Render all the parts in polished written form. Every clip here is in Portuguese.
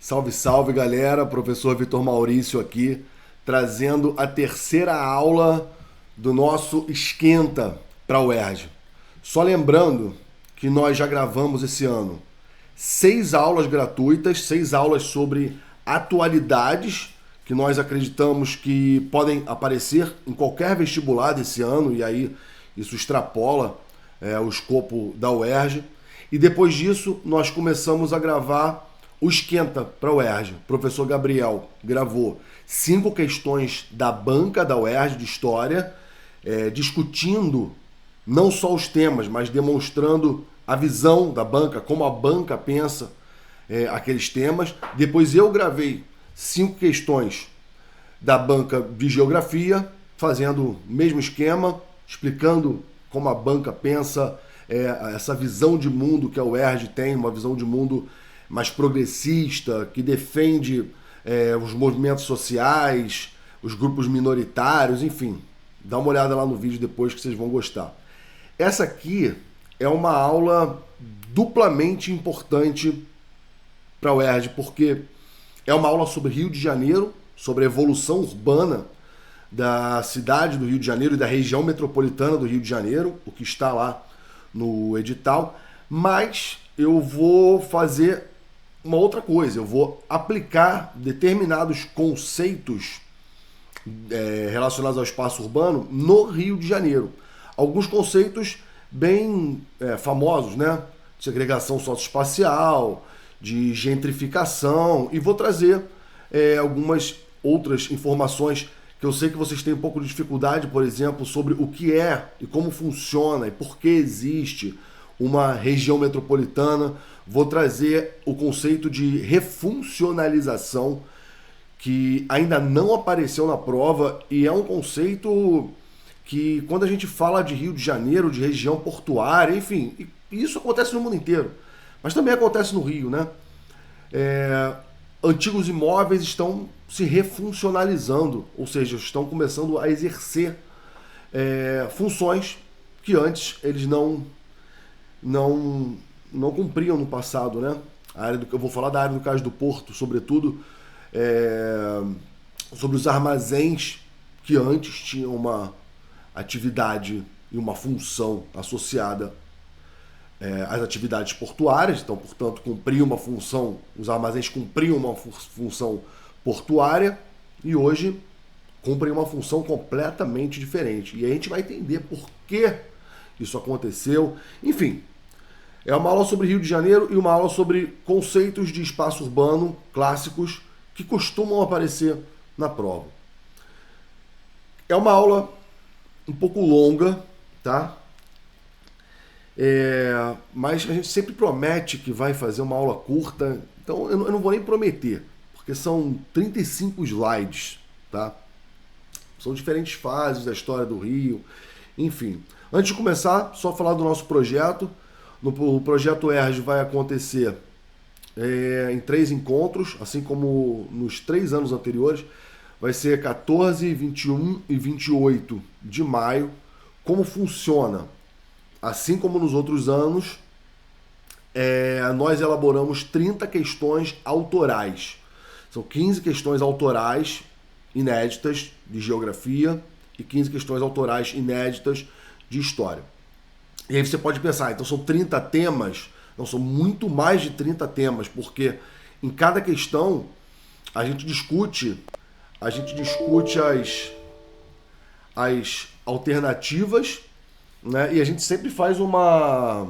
Salve, salve galera, professor Vitor Maurício aqui, trazendo a terceira aula do nosso Esquenta para a UERJ. Só lembrando que nós já gravamos esse ano 6 aulas gratuitas, 6 aulas sobre atualidades que nós acreditamos que podem aparecer em qualquer vestibular desse ano, e aí isso extrapola o escopo da UERJ. E depois disso nós começamos a gravar o Esquenta para a UERJ. O professor Gabriel gravou 5 questões da banca da UERJ de História, discutindo não só os temas, mas demonstrando a visão da banca, como a banca pensa aqueles temas. Depois eu gravei 5 questões da banca de Geografia, fazendo o mesmo esquema, explicando como a banca pensa essa visão de mundo que a UERJ tem, uma visão de mundo mais progressista, que defende os movimentos sociais, os grupos minoritários, enfim. Dá uma olhada lá no vídeo depois que vocês vão gostar. Essa aqui é uma aula duplamente importante para a UERJ, porque é uma aula sobre Rio de Janeiro, sobre a evolução urbana da cidade do Rio de Janeiro e da região metropolitana do Rio de Janeiro, o que está lá no edital, mas eu vou fazer uma outra coisa, eu vou aplicar determinados conceitos relacionados ao espaço urbano no Rio de Janeiro. Alguns conceitos bem famosos, né? De segregação socioespacial, de gentrificação, e vou trazer algumas outras informações que eu sei que vocês têm um pouco de dificuldade, por exemplo, sobre o que é e como funciona e por que existe uma região metropolitana. Vou trazer o conceito de refuncionalização, que ainda não apareceu na prova, e é um conceito que, quando a gente fala de Rio de Janeiro, de região portuária, enfim, isso acontece no mundo inteiro, mas também acontece no Rio, né? Antigos imóveis estão se refuncionalizando, ou seja, estão começando a exercer funções que antes eles não cumpriam no passado, né? Eu vou falar da área do Cais do Porto, sobretudo, sobre os armazéns que antes tinham uma atividade e uma função associada às atividades portuárias. Então, portanto, cumpriam uma função, os armazéns cumpriam uma função portuária, e hoje cumprem uma função completamente diferente. E a gente vai entender por que isso aconteceu. Enfim, é uma aula sobre Rio de Janeiro e uma aula sobre conceitos de espaço urbano clássicos que costumam aparecer na prova. É uma aula um pouco longa, tá? Mas a gente sempre promete que vai fazer uma aula curta, então eu não vou nem prometer, porque são 35 slides, tá? São diferentes fases da história do Rio, enfim. Antes de começar, só falar do nosso projeto. O projeto ERJ vai acontecer em 3 encontros, assim como nos 3 anos anteriores. Vai ser 14, 21 e 28 de maio. Como funciona? Assim como nos outros anos, nós elaboramos 30 questões autorais. São 15 questões autorais inéditas de geografia e 15 questões autorais inéditas de história. E aí você pode pensar, então são 30 temas? Não, são muito mais de 30 temas, porque em cada questão a gente discute as alternativas, né? E a gente sempre faz uma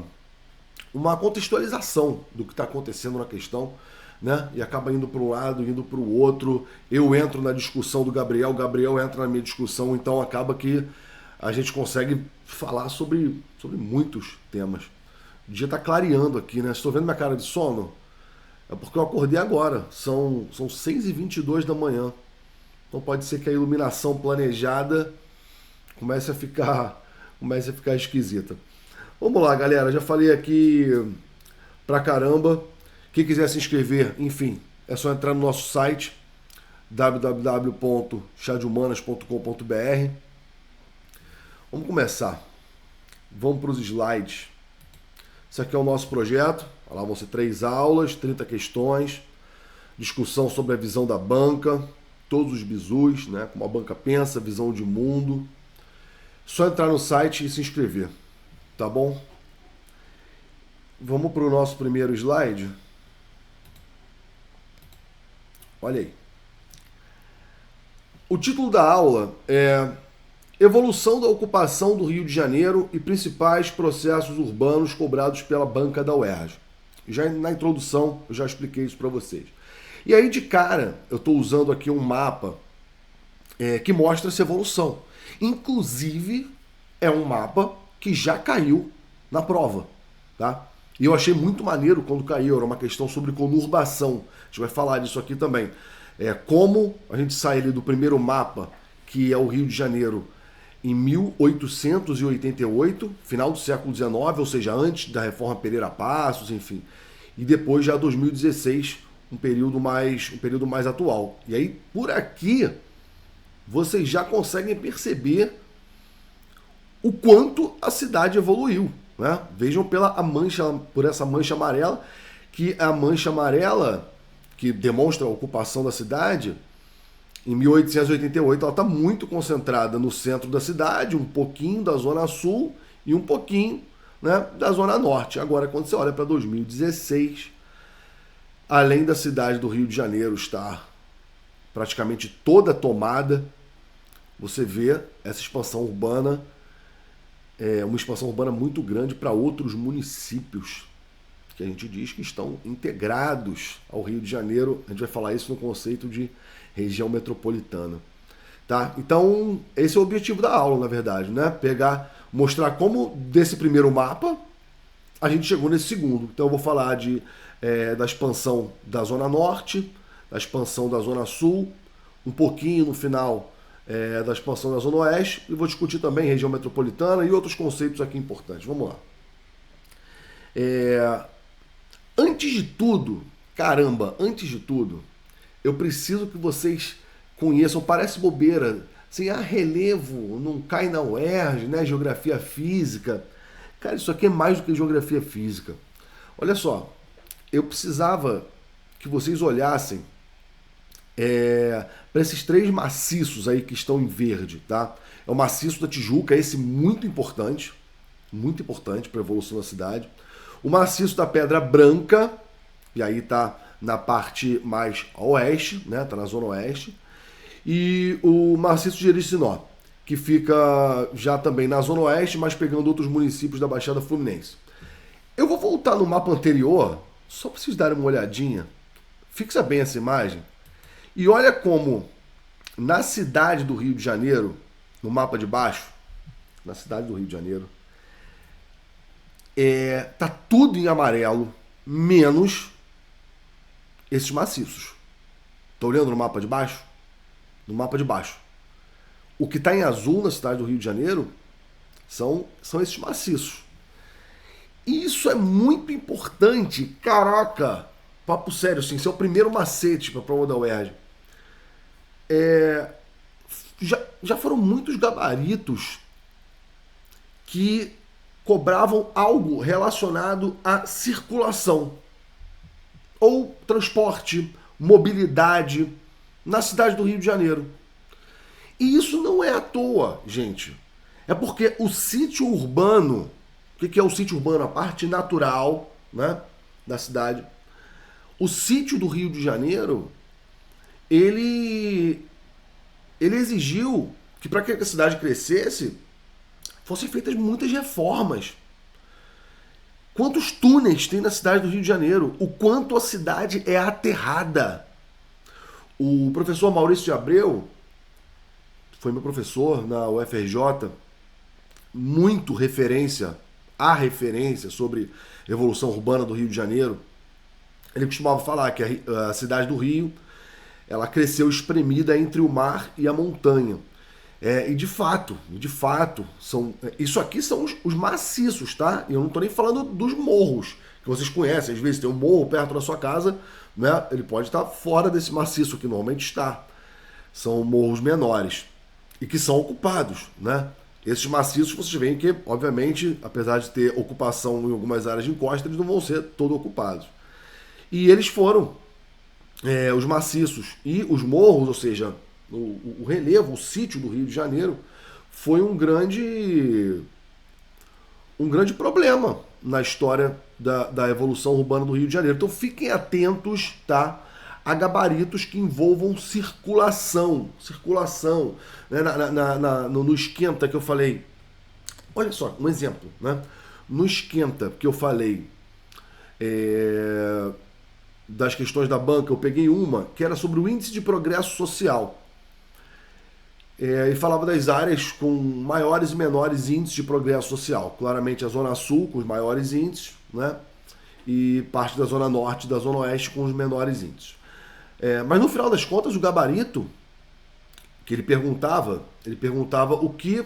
contextualização do que está acontecendo na questão, né? E acaba indo para um lado, indo para o outro. Eu entro na discussão do Gabriel, o Gabriel entra na minha discussão, então acaba que a gente consegue falar sobre muitos temas. O dia está clareando aqui, né? Estou vendo minha cara de sono? É porque eu acordei agora. São 6h22 da manhã. Então pode ser que a iluminação planejada comece a ficar esquisita. Vamos lá, galera. Já falei aqui pra caramba. Quem quiser se inscrever, enfim, é só entrar no nosso site www.chadehumanas.com.br. Vamos começar. Vamos para os slides. Esse aqui é o nosso projeto. Lá vão ser 3 aulas, 30 questões. discussão sobre a visão da banca, todos os bizus, né? Como a banca pensa, visão de mundo. Só entrar no site e se inscrever, tá bom? Vamos para o nosso primeiro slide. Olha aí. O título da aula é Evolução da ocupação do Rio de Janeiro e principais processos urbanos cobrados pela banca da UERJ. Já na introdução eu já expliquei isso para vocês. E aí de cara eu estou usando aqui um mapa que mostra essa evolução. Inclusive é um mapa que já caiu na prova, tá? E eu achei muito maneiro quando caiu, era uma questão sobre conurbação. A gente vai falar disso aqui também. Como a gente sai ali do primeiro mapa, que é o Rio de Janeiro, em 1888, final do século XIX, ou seja, antes da reforma Pereira Passos, enfim. E depois já 2016, um período mais atual. E aí, por aqui, vocês já conseguem perceber o quanto a cidade evoluiu, né? Vejam por essa mancha amarela, que a mancha amarela que demonstra a ocupação da cidade, em 1888 ela está muito concentrada no centro da cidade, um pouquinho da zona sul e um pouquinho, né, da zona norte. Agora, quando você olha para 2016, além da cidade do Rio de Janeiro estar praticamente toda tomada, você vê essa expansão urbana, uma expansão urbana muito grande para outros municípios, que a gente diz que estão integrados ao Rio de Janeiro. A gente vai falar isso no conceito de região metropolitana. Tá? Então, esse é o objetivo da aula, na verdade, né? Mostrar como desse primeiro mapa a gente chegou nesse segundo. Então eu vou falar da expansão da Zona Norte, da expansão da Zona Sul, um pouquinho no final da expansão da Zona Oeste, e vou discutir também região metropolitana e outros conceitos aqui importantes. Vamos lá. Antes de tudo, eu preciso que vocês conheçam, parece bobeira, assim, relevo, não cai na UERJ, né? Geografia física. Cara, isso aqui é mais do que geografia física. Olha só, eu precisava que vocês olhassem para esses 3 maciços aí que estão em verde, tá? É o maciço da Tijuca, esse muito importante para a evolução da cidade. O maciço da Pedra Branca, e aí tá na parte mais a oeste, né? Tá na zona oeste. E o maciço de Jericinó, que fica já também na zona oeste, mas pegando outros municípios da Baixada Fluminense. Eu vou voltar no mapa anterior, só para vocês darem uma olhadinha. Fixa bem essa imagem. E olha como na cidade do Rio de Janeiro, no mapa de baixo, na cidade do Rio de Janeiro, tá tudo em amarelo, menos esses maciços. Tá olhando no mapa de baixo? No mapa de baixo. O que está em azul na cidade do Rio de Janeiro são esses maciços. E isso é muito importante. Caraca! Papo sério, assim, esse é o primeiro macete para a prova da UERJ. Já foram muitos gabaritos que cobravam algo relacionado à circulação ou transporte, mobilidade na cidade do Rio de Janeiro. E isso não é à toa, gente. É porque o sítio urbano, o que é o sítio urbano? A parte natural, né, da cidade. O sítio do Rio de Janeiro, ele exigiu que para que a cidade crescesse, fossem feitas muitas reformas. Quantos túneis tem na cidade do Rio de Janeiro? O quanto a cidade é aterrada. O professor Maurício de Abreu foi meu professor na UFRJ, muito referência sobre evolução urbana do Rio de Janeiro. Ele costumava falar que a cidade do Rio, ela cresceu espremida entre o mar e a montanha. E de fato, isso aqui são os maciços, tá? Eu não estou nem falando dos morros, que vocês conhecem. Às vezes tem um morro perto da sua casa, né? Ele pode estar fora desse maciço, que normalmente está. São morros menores e que são ocupados, né? Esses maciços vocês veem que, obviamente, apesar de ter ocupação em algumas áreas de encosta, eles não vão ser todos ocupados. E eles foram os maciços e os morros, ou seja, o relevo, o sítio do Rio de Janeiro, foi um grande problema na história da evolução urbana do Rio de Janeiro. Então fiquem atentos, tá, a gabaritos que envolvam circulação. Circulação. Né? No esquenta que eu falei. Olha só, um exemplo. Né? No esquenta que eu falei das questões da banca, eu peguei uma que era sobre o índice de progresso social. E falava das áreas com maiores e menores índices de progresso social. Claramente a Zona Sul com os maiores índices, né? E parte da Zona Norte e da Zona Oeste com os menores índices. Mas no final das contas, o gabarito que ele perguntava o que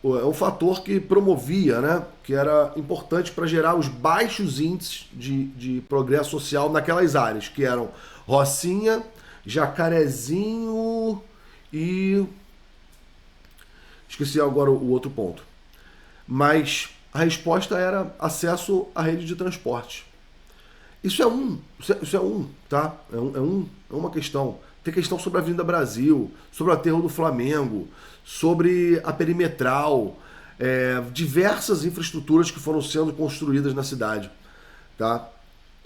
é um fator que promovia, né? Que era importante para gerar os baixos índices de progresso social naquelas áreas, que eram Rocinha, Jacarezinho e esqueci agora o outro ponto. Mas a resposta era acesso à rede de transporte. Isso é um, tá? É uma questão. Tem questão sobre a Avenida Brasil, sobre o aterro do Flamengo, sobre a perimetral, diversas infraestruturas que foram sendo construídas na cidade, tá?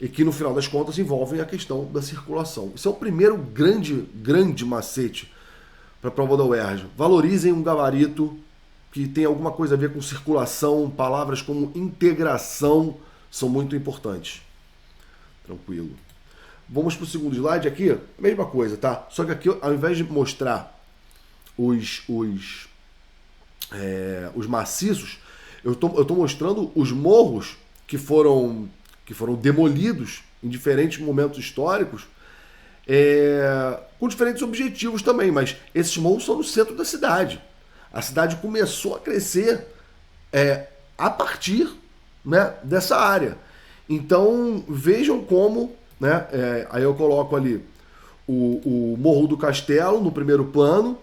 E que no final das contas envolvem a questão da circulação. Isso é o primeiro grande macete para a prova da UERJ. Valorizem um gabarito que tem alguma coisa a ver com circulação, palavras como integração são muito importantes. Tranquilo. Vamos para o segundo slide aqui, mesma coisa, tá? Só que aqui, ao invés de mostrar os maciços, eu tô mostrando os morros que foram demolidos em diferentes momentos históricos, com diferentes objetivos também, mas esses morros são no centro da cidade. A cidade começou a crescer a partir, né, dessa área. Então vejam como, né, aí eu coloco ali o Morro do Castelo no primeiro plano,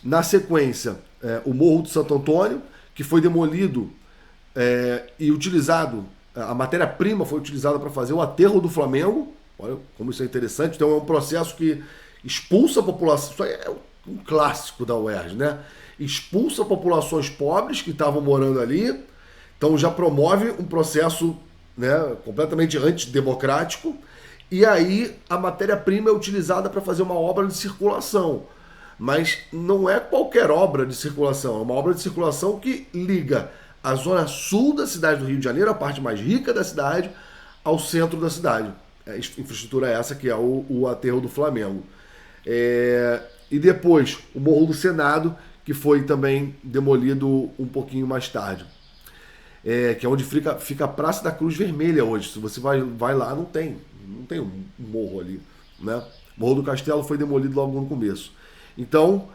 na sequência o Morro do Santo Antônio, que foi demolido e utilizado, a matéria-prima foi utilizada para fazer o aterro do Flamengo. Olha como isso é interessante. Então é um processo que expulsa a população. Isso aí é um clássico da UERJ, né? Expulsa populações pobres que estavam morando ali. Então já promove um processo, né, completamente antidemocrático. E aí a matéria-prima é utilizada para fazer uma obra de circulação. Mas não é qualquer obra de circulação. É uma obra de circulação que liga a zona sul da cidade do Rio de Janeiro, a parte mais rica da cidade, ao centro da cidade. A infraestrutura é essa, que é o aterro do Flamengo. E depois o Morro do Senado, que foi também demolido um pouquinho mais tarde. Que é onde fica a Praça da Cruz Vermelha hoje. Se você vai lá, não tem um morro ali, né? O Morro do Castelo foi demolido logo no começo. Então,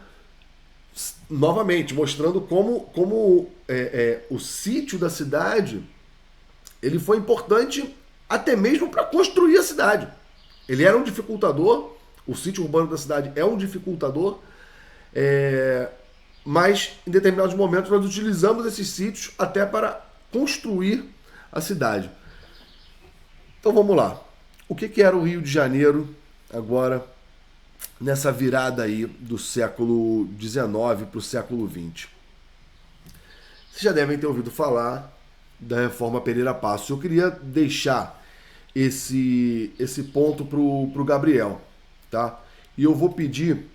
novamente, mostrando como o sítio da cidade ele foi importante até mesmo para construir a cidade. Ele era um dificultador, o sítio urbano da cidade é um dificultador, mas em determinados momentos nós utilizamos esses sítios até para construir a cidade. Então vamos lá. O que era o Rio de Janeiro agora, nessa virada aí do século XIX para o século XX? Vocês já devem ter ouvido falar da Reforma Pereira Passos. Eu queria deixar esse ponto pro Gabriel, tá? E eu vou pedir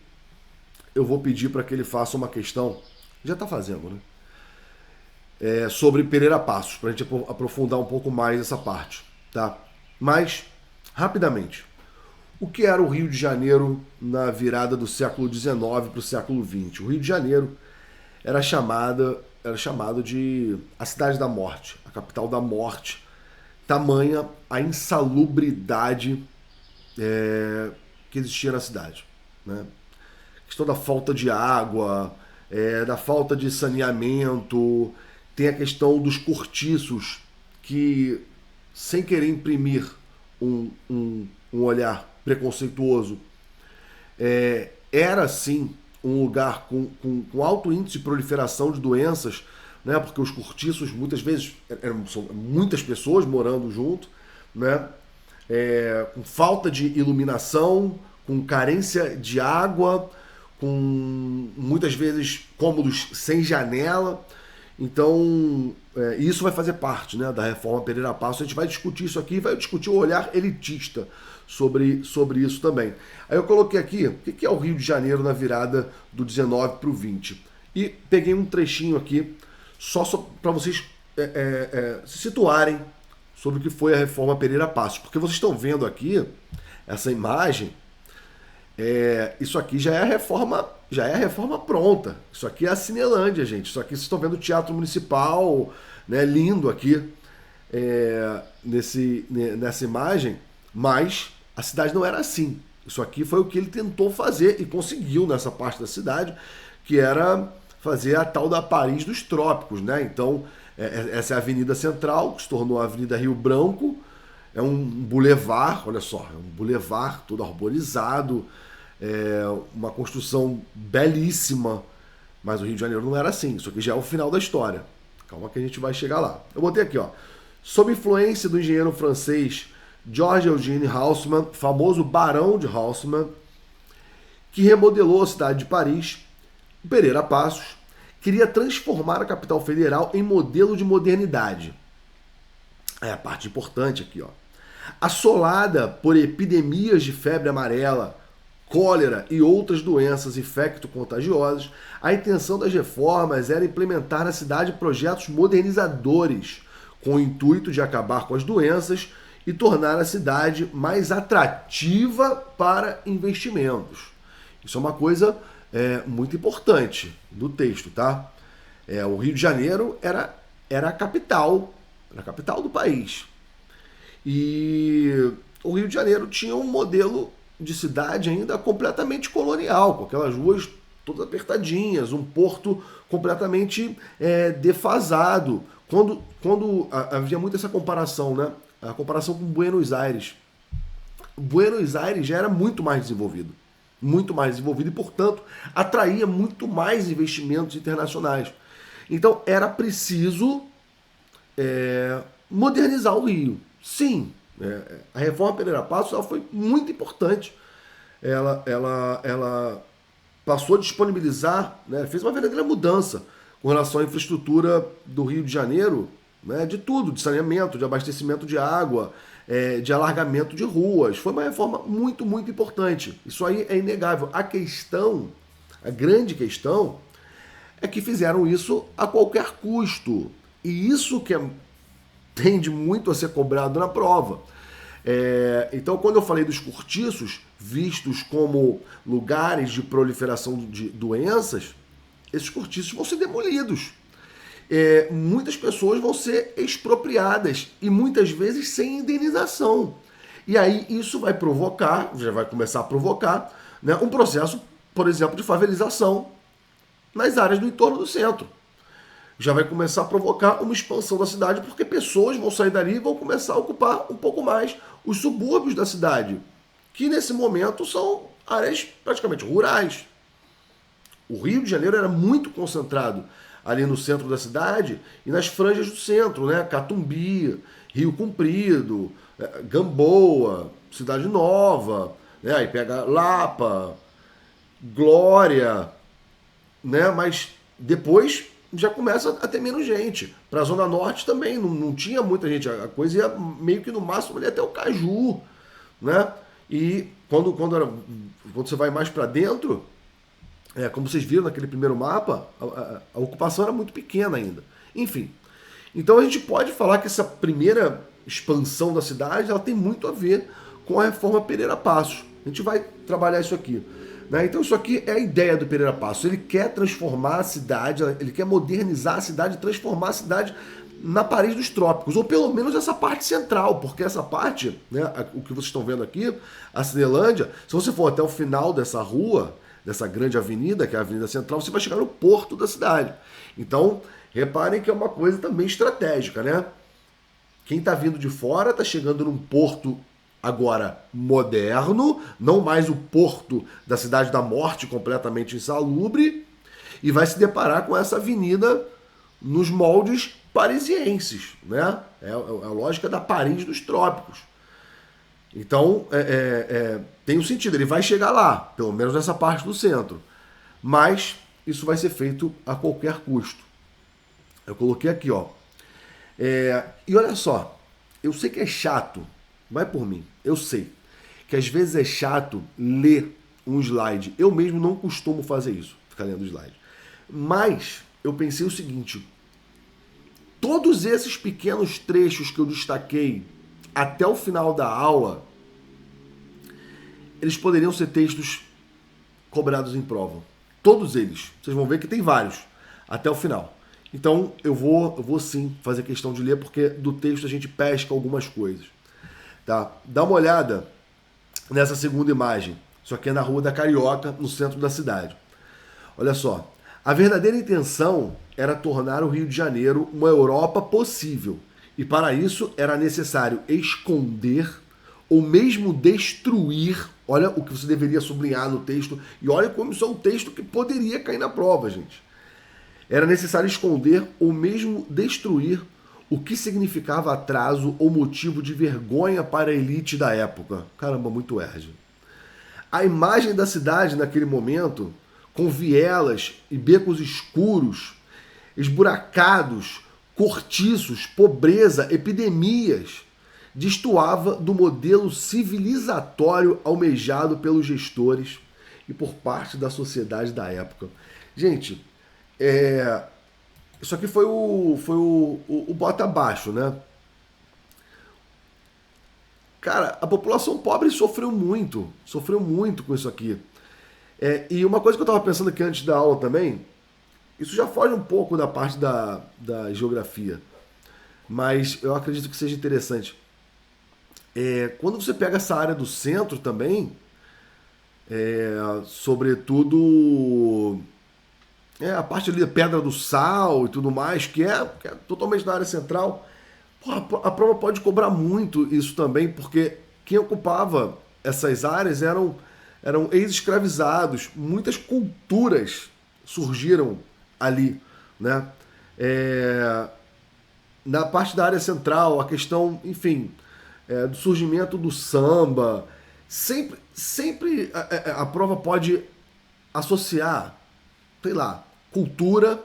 para que ele faça uma questão, já está fazendo, né? Sobre Pereira Passos, para a gente aprofundar um pouco mais essa parte, tá? Mas, rapidamente, o que era o Rio de Janeiro na virada do século XIX para o século XX? O Rio de Janeiro era chamado de a cidade da morte, a capital da morte, tamanha a insalubridade que existia na cidade, né? A questão da falta de água, da falta de saneamento, tem a questão dos cortiços que, sem querer imprimir um olhar preconceituoso, era sim um lugar com alto índice de proliferação de doenças, né? Porque os cortiços muitas vezes são muitas pessoas morando junto, né? com falta de iluminação, com carência de água, com muitas vezes cômodos sem janela. Então, isso vai fazer parte, né, da reforma Pereira Passos. A gente vai discutir isso aqui, vai discutir o olhar elitista sobre isso também. Aí eu coloquei aqui o que é o Rio de Janeiro na virada do 19 para o 20. E peguei um trechinho aqui só para vocês se situarem sobre o que foi a reforma Pereira Passos. Porque vocês estão vendo aqui essa imagem. Isso aqui já é a reforma pronta. Isso aqui é a Cinelândia, gente. Isso aqui vocês estão vendo o Teatro Municipal, né, lindo aqui nessa imagem, mas a cidade não era assim. Isso aqui foi o que ele tentou fazer e conseguiu nessa parte da cidade, que era fazer a tal da Paris dos Trópicos, né? Então, essa é a Avenida Central, que se tornou a Avenida Rio Branco. É um bulevar, olha só, é um bulevar todo arborizado, uma construção belíssima, mas o Rio de Janeiro não era assim. Isso aqui já é o final da história. Calma que a gente vai chegar lá. Eu botei aqui, ó. Sob influência do engenheiro francês Georges Eugène Haussmann, famoso Barão de Haussmann, que remodelou a cidade de Paris, Pereira Passos queria transformar a capital federal em modelo de modernidade. É a parte importante aqui, ó. Assolada por epidemias de febre amarela, cólera e outras doenças infecto-contagiosas, a intenção das reformas era implementar na cidade projetos modernizadores, com o intuito de acabar com as doenças e tornar a cidade mais atrativa para investimentos. Isso é uma coisa muito importante do texto, tá? O Rio de Janeiro era a capital do país. E o Rio de Janeiro tinha um modelo de cidade ainda completamente colonial, com aquelas ruas todas apertadinhas, um porto completamente defasado. Quando havia muito essa comparação, né? A comparação com Buenos Aires. Buenos Aires já era muito mais desenvolvido e, portanto, atraía muito mais investimentos internacionais. Então, era preciso modernizar o Rio. Sim, a reforma Pereira Passos ela foi muito importante. Ela passou a disponibilizar, né, fez uma verdadeira mudança com relação à infraestrutura do Rio de Janeiro, né, de tudo, de saneamento, de abastecimento de água, de alargamento de ruas. Foi uma reforma muito, muito importante. Isso aí é inegável. A grande questão, é que fizeram isso a qualquer custo. E isso que tende muito a ser cobrado na prova. Então, quando eu falei dos cortiços, vistos como lugares de proliferação de doenças, esses cortiços vão ser demolidos. Muitas pessoas vão ser expropriadas e muitas vezes sem indenização. E aí isso vai provocar, já vai começar a provocar, né, um processo, por exemplo, de favelização nas áreas do entorno do centro. Já vai começar a provocar uma expansão da cidade, porque pessoas vão sair dali e vão começar a ocupar um pouco mais os subúrbios da cidade, que nesse momento são áreas praticamente rurais. O Rio de Janeiro era muito concentrado ali no centro da cidade e nas franjas do centro, né? Catumbi, Rio Comprido, Gamboa, Cidade Nova, né? Aí pega Lapa, Glória, né? Mas depois já começa a ter menos gente. Para a Zona Norte também não tinha muita gente. A coisa ia meio que no máximo ali até o Caju, né? E quando você vai mais para dentro, como vocês viram naquele primeiro mapa, a ocupação era muito pequena ainda. Enfim, então a gente pode falar que essa primeira expansão da cidade ela tem muito a ver com a reforma Pereira Passos. A gente vai trabalhar isso aqui. Né? Então isso aqui é a ideia do Pereira Passos. Ele quer transformar a cidade, ele quer modernizar a cidade, transformar a cidade na Paris dos Trópicos, ou pelo menos essa parte central, porque essa parte, né, o que vocês estão vendo aqui, a Cinelândia, se você for até o final dessa rua, dessa grande avenida, que é a Avenida Central, você vai chegar no porto da cidade. Então, reparem que é uma coisa também estratégica, né? Quem está vindo de fora está chegando num porto agora moderno, não mais o porto da Cidade da Morte completamente insalubre, e vai se deparar com essa avenida nos moldes parisienses, né? É a lógica da Paris dos Trópicos. Então, tem um sentido, ele vai chegar lá, pelo menos nessa parte do centro. Mas isso vai ser feito a qualquer custo. Eu coloquei aqui, ó. E olha só, eu sei que é chato, vai por mim, eu sei que às vezes é chato ler um slide. Eu mesmo não costumo fazer isso, ficar lendo slide. Mas eu pensei o seguinte: todos esses pequenos trechos que eu destaquei até o final da aula, eles poderiam ser textos cobrados em prova. Todos eles. Vocês vão ver que tem vários até o final. Então eu vou sim fazer questão de ler, porque do texto a gente pesca algumas coisas. Tá? Dá uma olhada nessa segunda imagem. Isso aqui é na Rua da Carioca, no centro da cidade. Olha só. A verdadeira intenção era tornar o Rio de Janeiro uma Europa possível. E para isso era necessário esconder ou mesmo destruir. Olha o que você deveria sublinhar no texto. E olha como isso é um texto que poderia cair na prova, gente. Era necessário esconder ou mesmo destruir o que significava atraso ou motivo de vergonha para a elite da época. Caramba, muito erge. A imagem da cidade naquele momento, com vielas e becos escuros, esburacados, cortiços, pobreza, epidemias, destoava do modelo civilizatório almejado pelos gestores e por parte da sociedade da época. Gente, isso aqui foi o bota abaixo, né? Cara, a população pobre sofreu muito com isso aqui. E uma coisa que eu estava pensando aqui antes da aula também, isso já foge um pouco da parte da geografia, mas eu acredito que seja interessante. Quando você pega essa área do centro também, sobretudo a parte ali da Pedra do Sal e tudo mais, que é totalmente na área central, a prova pode cobrar muito isso também, porque quem ocupava essas áreas eram ex-escravizados. Muitas culturas surgiram ali, né? Na parte da área central, a questão, enfim, do surgimento do samba, sempre a prova pode associar, sei lá, cultura,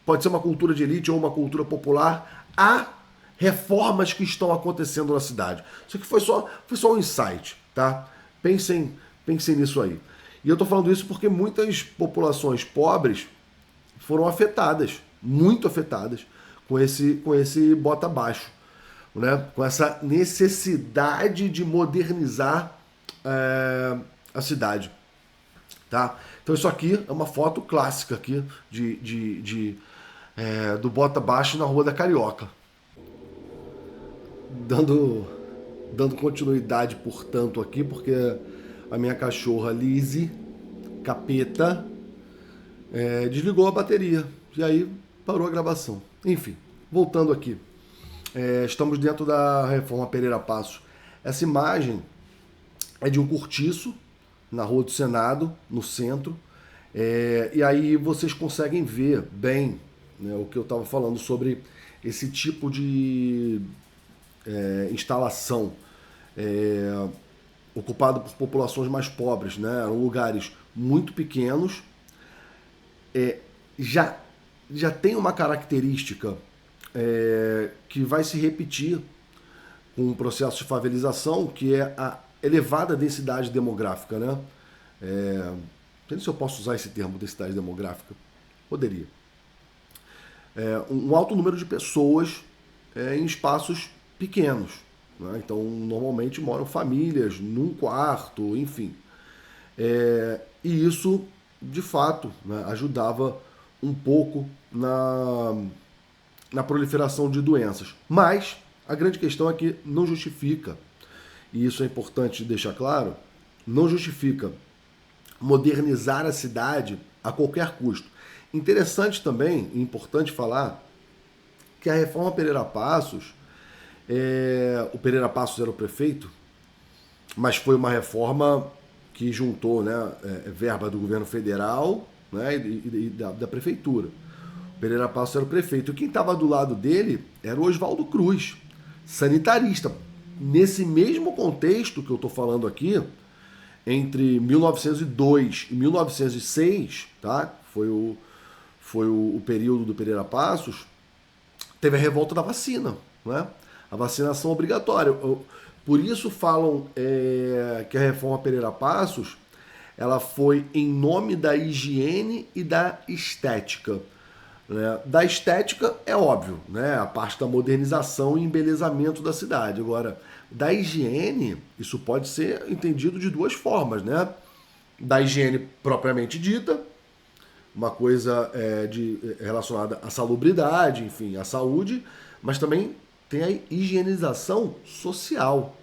pode ser uma cultura de elite ou uma cultura popular, a reformas que estão acontecendo na cidade. Isso aqui foi só um insight, tá? Pensem nisso aí. E eu estou falando isso porque muitas populações pobres foram afetadas, muito afetadas, com esse bota abaixo, né? Com essa necessidade de modernizar a cidade. Tá? Então isso aqui é uma foto clássica aqui do bota abaixo na Rua da Carioca. Dando continuidade, portanto, aqui, porque a minha cachorra Lizzie, capeta, desligou a bateria. E aí parou a gravação. Enfim, voltando aqui. Estamos dentro da Reforma Pereira Passos. Essa imagem é de um cortiço na Rua do Senado, no centro. E aí vocês conseguem ver bem, né, o que eu estava falando sobre esse tipo de instalação ocupado por populações mais pobres, né? Eram lugares muito pequenos. Já tem uma característica que vai se repetir com o processo de favelização, que é a elevada densidade demográfica, né? Não sei se eu posso usar esse termo, densidade demográfica. Poderia. Um alto número de pessoas em espaços pequenos, né? Então, normalmente moram famílias num quarto, enfim. E isso, de fato, né, ajudava um pouco na proliferação de doenças. Mas a grande questão é que não justifica, e isso é importante deixar claro, não justifica modernizar a cidade a qualquer custo. Interessante também, e importante falar, que a Reforma Pereira Passos, o Pereira Passos era o prefeito, mas foi uma reforma que juntou, né, verba do governo federal, né, e da prefeitura. O Pereira Passos era o prefeito. E quem estava do lado dele era o Oswaldo Cruz, sanitarista. nesse mesmo contexto que eu estou falando aqui, entre 1902 e 1906, tá? Foi o período do Pereira Passos, teve a revolta da vacina, né? A vacinação obrigatória. Por isso falam que a reforma Pereira Passos ela foi em nome da higiene e da estética. Né? Da estética é óbvio, né? A parte da modernização e embelezamento da cidade. Agora, da higiene, isso pode ser entendido de duas formas, né? Da higiene propriamente dita, uma coisa relacionada à salubridade, enfim, à saúde, mas também tem a higienização social,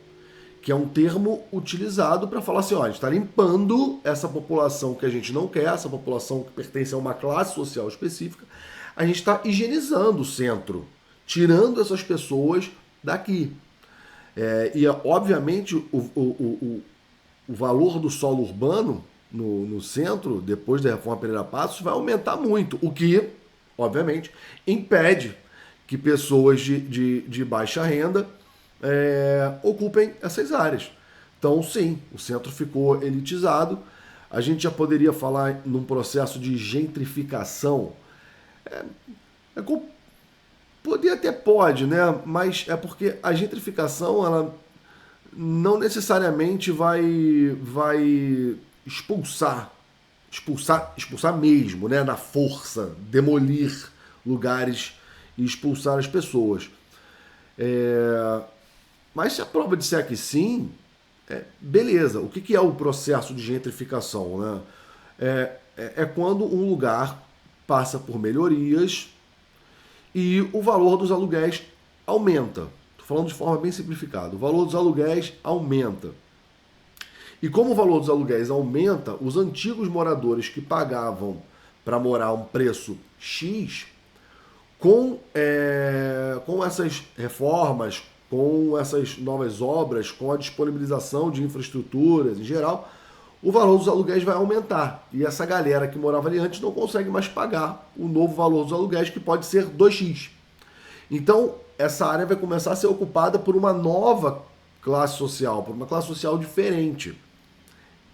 que é um termo utilizado para falar assim, ó, a gente está limpando essa população que a gente não quer, essa população que pertence a uma classe social específica, a gente está higienizando o centro, tirando essas pessoas daqui. Obviamente, o valor do solo urbano no centro, depois da reforma Pereira Passos, vai aumentar muito, o que, obviamente, impede que pessoas de baixa renda ocupem essas áreas. Então, sim, o centro ficou elitizado. A gente já poderia falar num processo de gentrificação. Pode, né? Mas é porque a gentrificação ela não necessariamente vai expulsar mesmo, né? Na força, demolir lugares e expulsar as pessoas. Mas se a prova disser que sim, beleza. O que é o processo de gentrificação? Né? É quando um lugar passa por melhorias e o valor dos aluguéis aumenta. Estou falando de forma bem simplificada. O valor dos aluguéis aumenta. E como o valor dos aluguéis aumenta, os antigos moradores que pagavam para morar a um preço X, com essas reformas, com essas novas obras, com a disponibilização de infraestruturas em geral, o valor dos aluguéis vai aumentar. E essa galera que morava ali antes não consegue mais pagar o novo valor dos aluguéis, que pode ser 2x. Então, essa área vai começar a ser ocupada por uma nova classe social, por uma classe social diferente.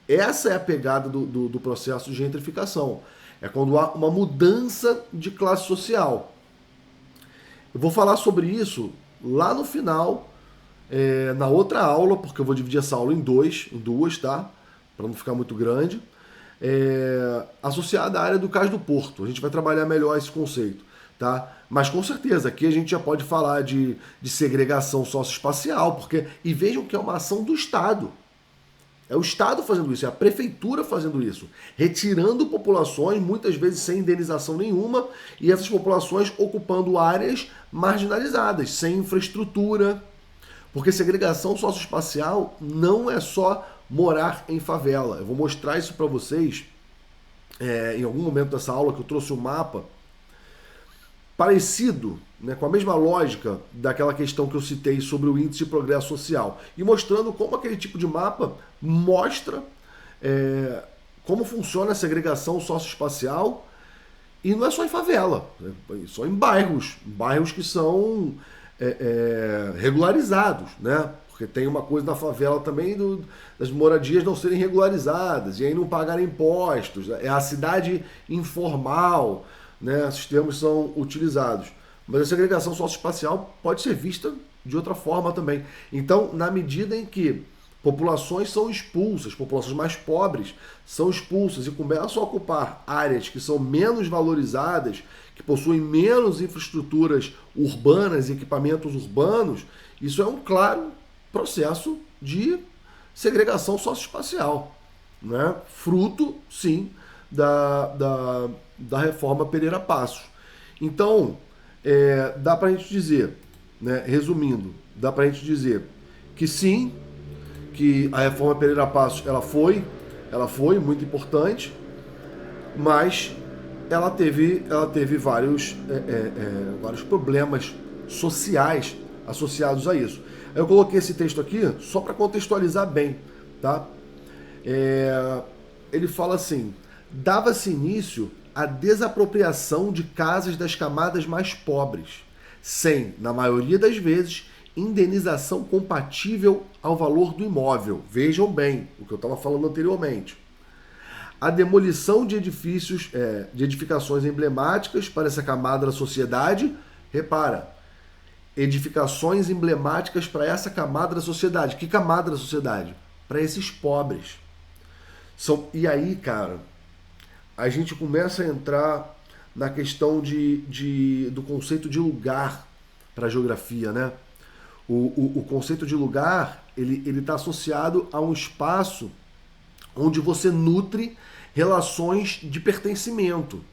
Essa é a pegada do processo de gentrificação. É quando há uma mudança de classe social. Eu vou falar sobre isso lá no final, na outra aula, porque eu vou dividir essa aula em duas, tá? Para não ficar muito grande. Associada à área do Cais do Porto. A gente vai trabalhar melhor esse conceito, tá? Mas com certeza, aqui a gente já pode falar de segregação socioespacial, e vejam que é uma ação do Estado. É o Estado fazendo isso, é a prefeitura fazendo isso, retirando populações, muitas vezes sem indenização nenhuma, e essas populações ocupando áreas marginalizadas, sem infraestrutura. Porque segregação socioespacial não é só morar em favela. Eu vou mostrar isso para vocês em algum momento dessa aula, que eu trouxe um mapa parecido, né, com a mesma lógica daquela questão que eu citei sobre o índice de progresso social, e mostrando como aquele tipo de mapa mostra como funciona a segregação socioespacial, e não é só em favela, é só em bairros que são regularizados, né? Porque tem uma coisa na favela também das moradias não serem regularizadas, e aí não pagarem impostos, é a cidade informal, né? Esses termos são utilizados. Mas a segregação socioespacial pode ser vista de outra forma também. Então, na medida em que populações são expulsas, populações mais pobres são expulsas e começam a ocupar áreas que são menos valorizadas, que possuem menos infraestruturas urbanas e equipamentos urbanos, isso é um claro processo de segregação socioespacial, né? Fruto, sim, da reforma Pereira Passos. Então, dá para a gente dizer, né, resumindo, dá para a gente dizer que sim, que a reforma Pereira Passos ela foi muito importante, mas ela teve vários problemas sociais associados a isso. Eu coloquei esse texto aqui só para contextualizar bem, tá? Ele fala assim: dava-se início à desapropriação de casas das camadas mais pobres, sem, na maioria das vezes, indenização compatível ao valor do imóvel. Vejam bem o que eu estava falando anteriormente. A demolição de edifícios, de edificações emblemáticas para essa camada da sociedade. Repara, edificações emblemáticas para essa camada da sociedade. Que camada da sociedade? Para esses pobres. E aí, cara, a gente começa a entrar na questão do conceito de lugar para a geografia, né? O conceito de lugar, ele está associado a um espaço onde você nutre relações de pertencimento,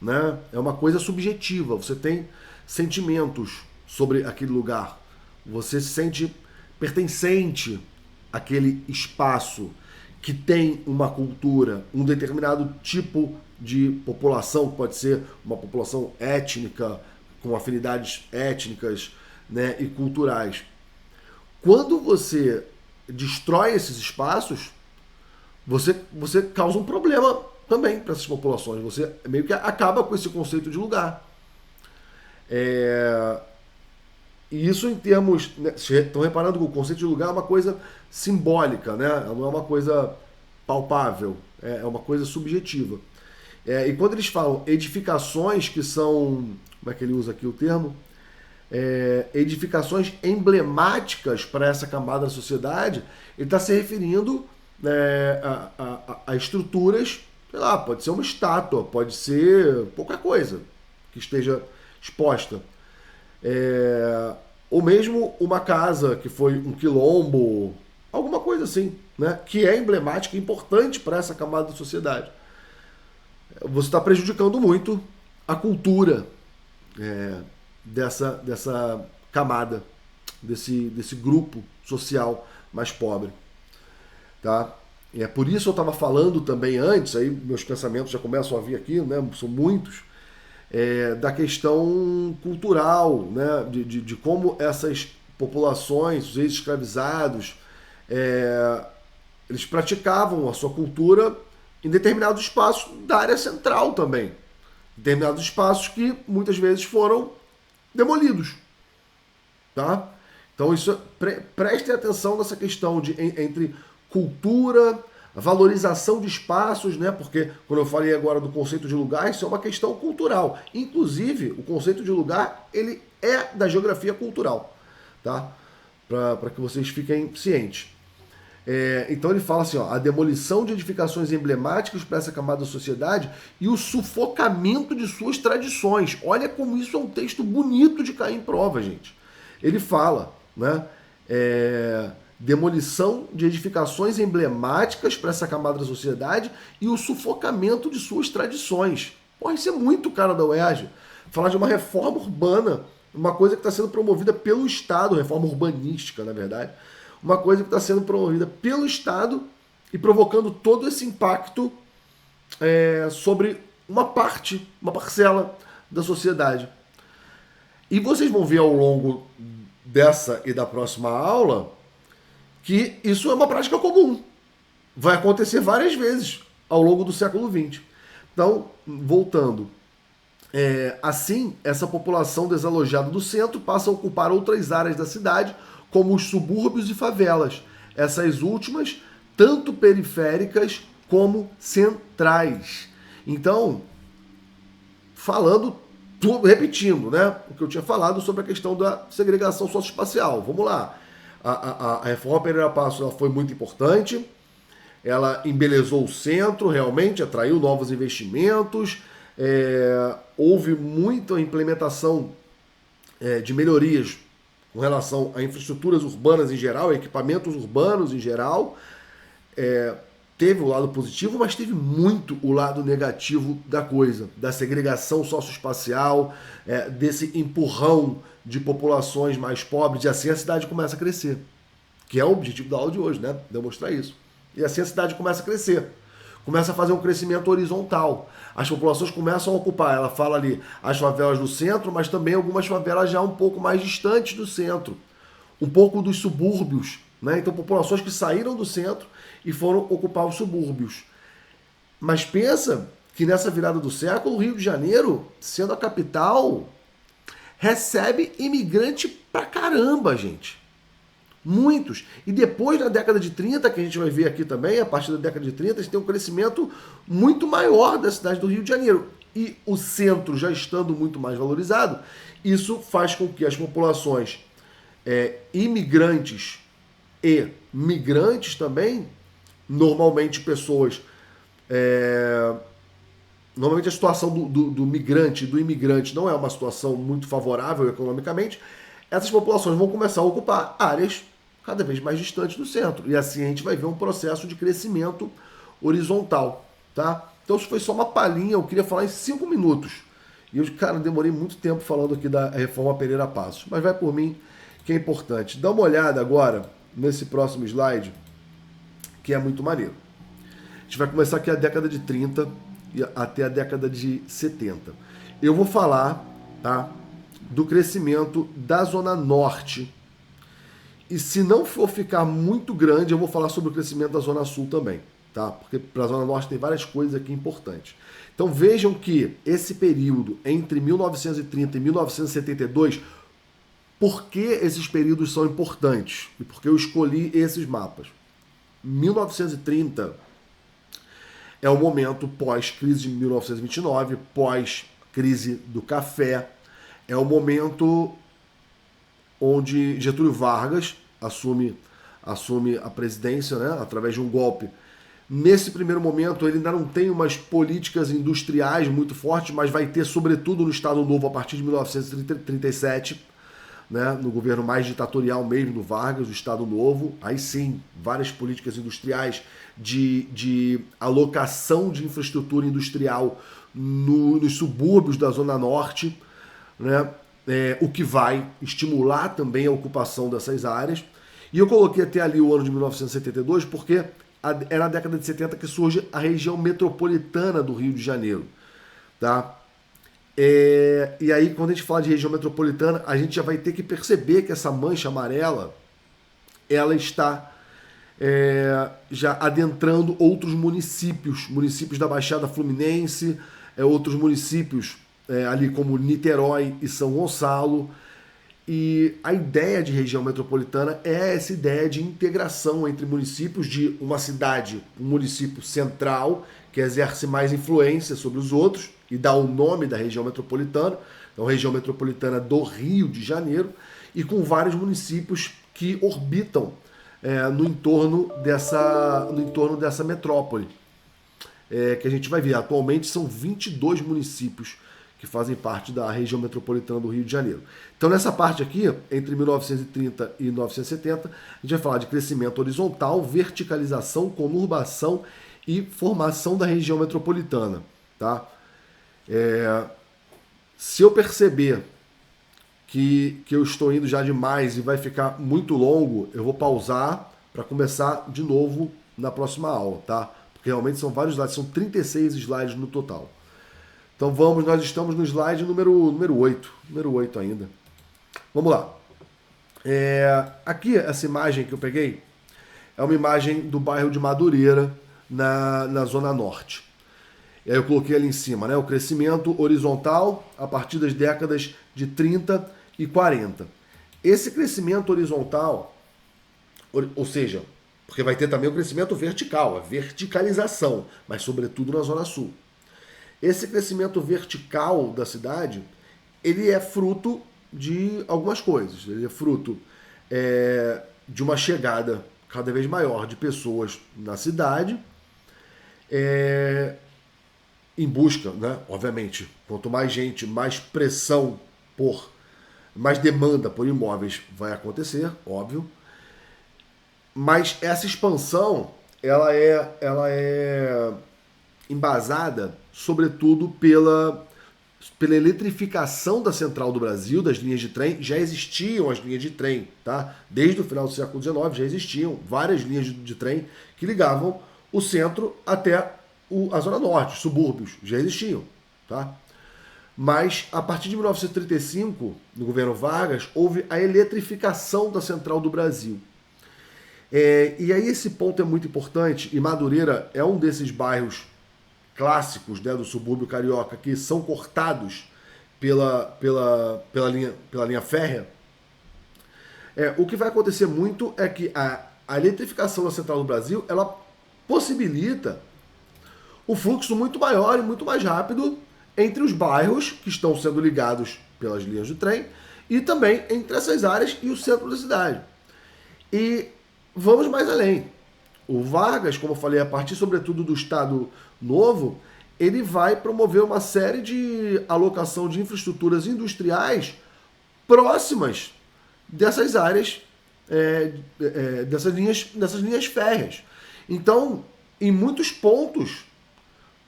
né? É uma coisa subjetiva, você tem sentimentos sobre aquele lugar, você se sente pertencente àquele espaço que tem uma cultura, um determinado tipo de população, que pode ser uma população étnica, com afinidades étnicas, né, e culturais. Quando você destrói esses espaços, você causa um problema também para essas populações. Você meio que acaba com esse conceito de lugar. E isso em termos... Né, vocês estão reparando que o conceito de lugar é uma coisa simbólica, né? Não é uma coisa palpável, é uma coisa subjetiva. E quando eles falam edificações que são... Como é que ele usa aqui o termo? Edificações emblemáticas para essa camada da sociedade, ele está se referindo a estruturas, sei lá, pode ser uma estátua, pode ser qualquer coisa que esteja exposta. Ou mesmo uma casa que foi um quilombo, alguma coisa assim, né, que é emblemática e importante para essa camada da sociedade. Você está prejudicando muito a cultura dessa camada, desse grupo social mais pobre. Tá? E é por isso eu estava falando também antes, aí meus pensamentos já começam a vir aqui, né, são muitos, da questão cultural, né, de como essas populações, os ex-escravizados, eles praticavam a sua cultura em determinados espaços da área central também. Determinados espaços que muitas vezes foram demolidos. Tá? Então prestem atenção nessa questão entre cultura, valorização de espaços, né? Porque quando eu falei agora do conceito de lugar, isso é uma questão cultural. Inclusive, o conceito de lugar, ele é da geografia cultural, tá? Para que vocês fiquem cientes. Então ele fala assim, ó, a demolição de edificações emblemáticas para essa camada da sociedade e o sufocamento de suas tradições. Olha como isso é um texto bonito de cair em prova, gente. Ele fala, né? Demolição de edificações emblemáticas para essa camada da sociedade e o sufocamento de suas tradições. Porra, isso é muito cara da UERJ. Falar de uma reforma urbana, uma coisa que está sendo promovida pelo Estado, reforma urbanística, na verdade, uma coisa que está sendo promovida pelo Estado e provocando todo esse impacto sobre uma parcela da sociedade. E vocês vão ver ao longo dessa e da próxima aula que isso é uma prática comum. Vai acontecer várias vezes ao longo do século XX. Então, voltando. Assim, essa população desalojada do centro passa a ocupar outras áreas da cidade, como os subúrbios e favelas. Essas últimas, tanto periféricas como centrais. Então, repetindo, né, o que eu tinha falado sobre a questão da segregação socioespacial. Vamos lá. A reforma Pereira Passos, ela foi muito importante, ela embelezou o centro, realmente atraiu novos investimentos, houve muita implementação de melhorias com relação a infraestruturas urbanas em geral, equipamentos urbanos em geral. Teve o lado positivo, mas teve muito o lado negativo da coisa, da segregação socioespacial, desse empurrão de populações mais pobres, e assim a cidade começa a crescer, que é o objetivo da aula de hoje, né? Demonstrar isso. E assim a cidade começa a crescer, começa a fazer um crescimento horizontal. As populações começam a ocupar, ela fala ali, as favelas do centro, mas também algumas favelas já um pouco mais distantes do centro, um pouco dos subúrbios, né? Então populações que saíram do centro e foram ocupar os subúrbios. Mas pensa que nessa virada do século, o Rio de Janeiro, sendo a capital, recebe imigrante pra caramba, gente. Muitos. E depois, na década de 30, que a gente vai ver aqui também, a partir da década de 30, a gente tem um crescimento muito maior da cidade do Rio de Janeiro. E o centro já estando muito mais valorizado, isso faz com que as populações imigrantes e migrantes também, normalmente pessoas... Normalmente a situação do migrante, do imigrante, não é uma situação muito favorável economicamente. Essas populações vão começar a ocupar áreas cada vez mais distantes do centro. E assim a gente vai ver um processo de crescimento horizontal, tá? Então isso foi só uma palhinha, eu queria falar em 5 minutos. E eu, cara, demorei muito tempo falando aqui da reforma Pereira Passos. Mas vai por mim, que é importante. Dá uma olhada agora nesse próximo slide, que é muito maneiro. A gente vai começar aqui a década de 30 e até a década de 70. Eu vou falar, tá, do crescimento da Zona Norte. E se não for ficar muito grande, eu vou falar sobre o crescimento da Zona Sul também, tá? Porque para a Zona Norte tem várias coisas aqui importantes. Então vejam que esse período entre 1930 e 1972, por que esses períodos são importantes? E por que eu escolhi esses mapas? 1930 é o momento pós-crise de 1929, pós-crise do café. É o momento onde Getúlio Vargas assume a presidência, né, através de um golpe. Nesse primeiro momento, ele ainda não tem umas políticas industriais muito fortes, mas vai ter, sobretudo no Estado Novo, a partir de 1937, né, no governo mais ditatorial mesmo do Vargas, do Estado Novo. Aí sim, várias políticas industriais de alocação de infraestrutura industrial nos subúrbios da Zona Norte, né, o que vai estimular também a ocupação dessas áreas. E eu coloquei até ali o ano de 1972 porque é na década de 70 que surge a região metropolitana do Rio de Janeiro, tá? E aí, quando a gente fala de região metropolitana, a gente já vai ter que perceber que essa mancha amarela, ela está já adentrando outros municípios da Baixada Fluminense, outros municípios ali como Niterói e São Gonçalo. E a ideia de região metropolitana é essa ideia de integração entre municípios, de uma cidade, um município central, que exerce mais influência sobre os outros e dá o nome da região metropolitana, então região metropolitana do Rio de Janeiro, e com vários municípios que orbitam no entorno dessa metrópole, que a gente vai ver. Atualmente são 22 municípios que fazem parte da região metropolitana do Rio de Janeiro. Então, nessa parte aqui, entre 1930 e 1970, a gente vai falar de crescimento horizontal, verticalização, conurbação e formação da região metropolitana, tá? Se eu perceber que eu estou indo já demais e vai ficar muito longo, eu vou pausar para começar de novo na próxima aula, tá? Porque realmente são vários slides, são 36 slides no total. Então nós estamos no slide número 8. Número 8 ainda. Vamos lá. Aqui, essa imagem que eu peguei, é uma imagem do bairro de Madureira, na Zona Norte. E aí eu coloquei ali em cima, né? O crescimento horizontal a partir das décadas de 30 e 40. Esse crescimento horizontal, ou seja, porque vai ter também o crescimento vertical, a verticalização, mas sobretudo na Zona Sul. Esse crescimento vertical da cidade, ele é fruto de algumas coisas. Ele é fruto de uma chegada cada vez maior de pessoas na cidade, em busca, né? Obviamente, quanto mais gente, mais pressão mais demanda por imóveis vai acontecer, óbvio. Mas essa expansão, ela é embasada, sobretudo, pela eletrificação da Central do Brasil, das linhas de trem. Já existiam as linhas de trem, tá? Desde o final do século XIX já existiam várias linhas de trem que ligavam o centro até a Zona Norte, os subúrbios, já existiam, tá? Mas, a partir de 1935, no governo Vargas, houve a eletrificação da Central do Brasil. E aí esse ponto é muito importante, e Madureira é um desses bairros clássicos, né, do subúrbio carioca que são cortados pela linha férrea, o que vai acontecer muito é que a eletrificação da Central do Brasil, ela possibilita o fluxo muito maior e muito mais rápido entre os bairros que estão sendo ligados pelas linhas do trem e também entre essas áreas e o centro da cidade. E vamos mais além. O Vargas, como eu falei, a partir sobretudo do Estado Novo, ele vai promover uma série de alocação de infraestruturas industriais próximas dessas áreas, dessas linhas férreas. Então, em muitos pontos,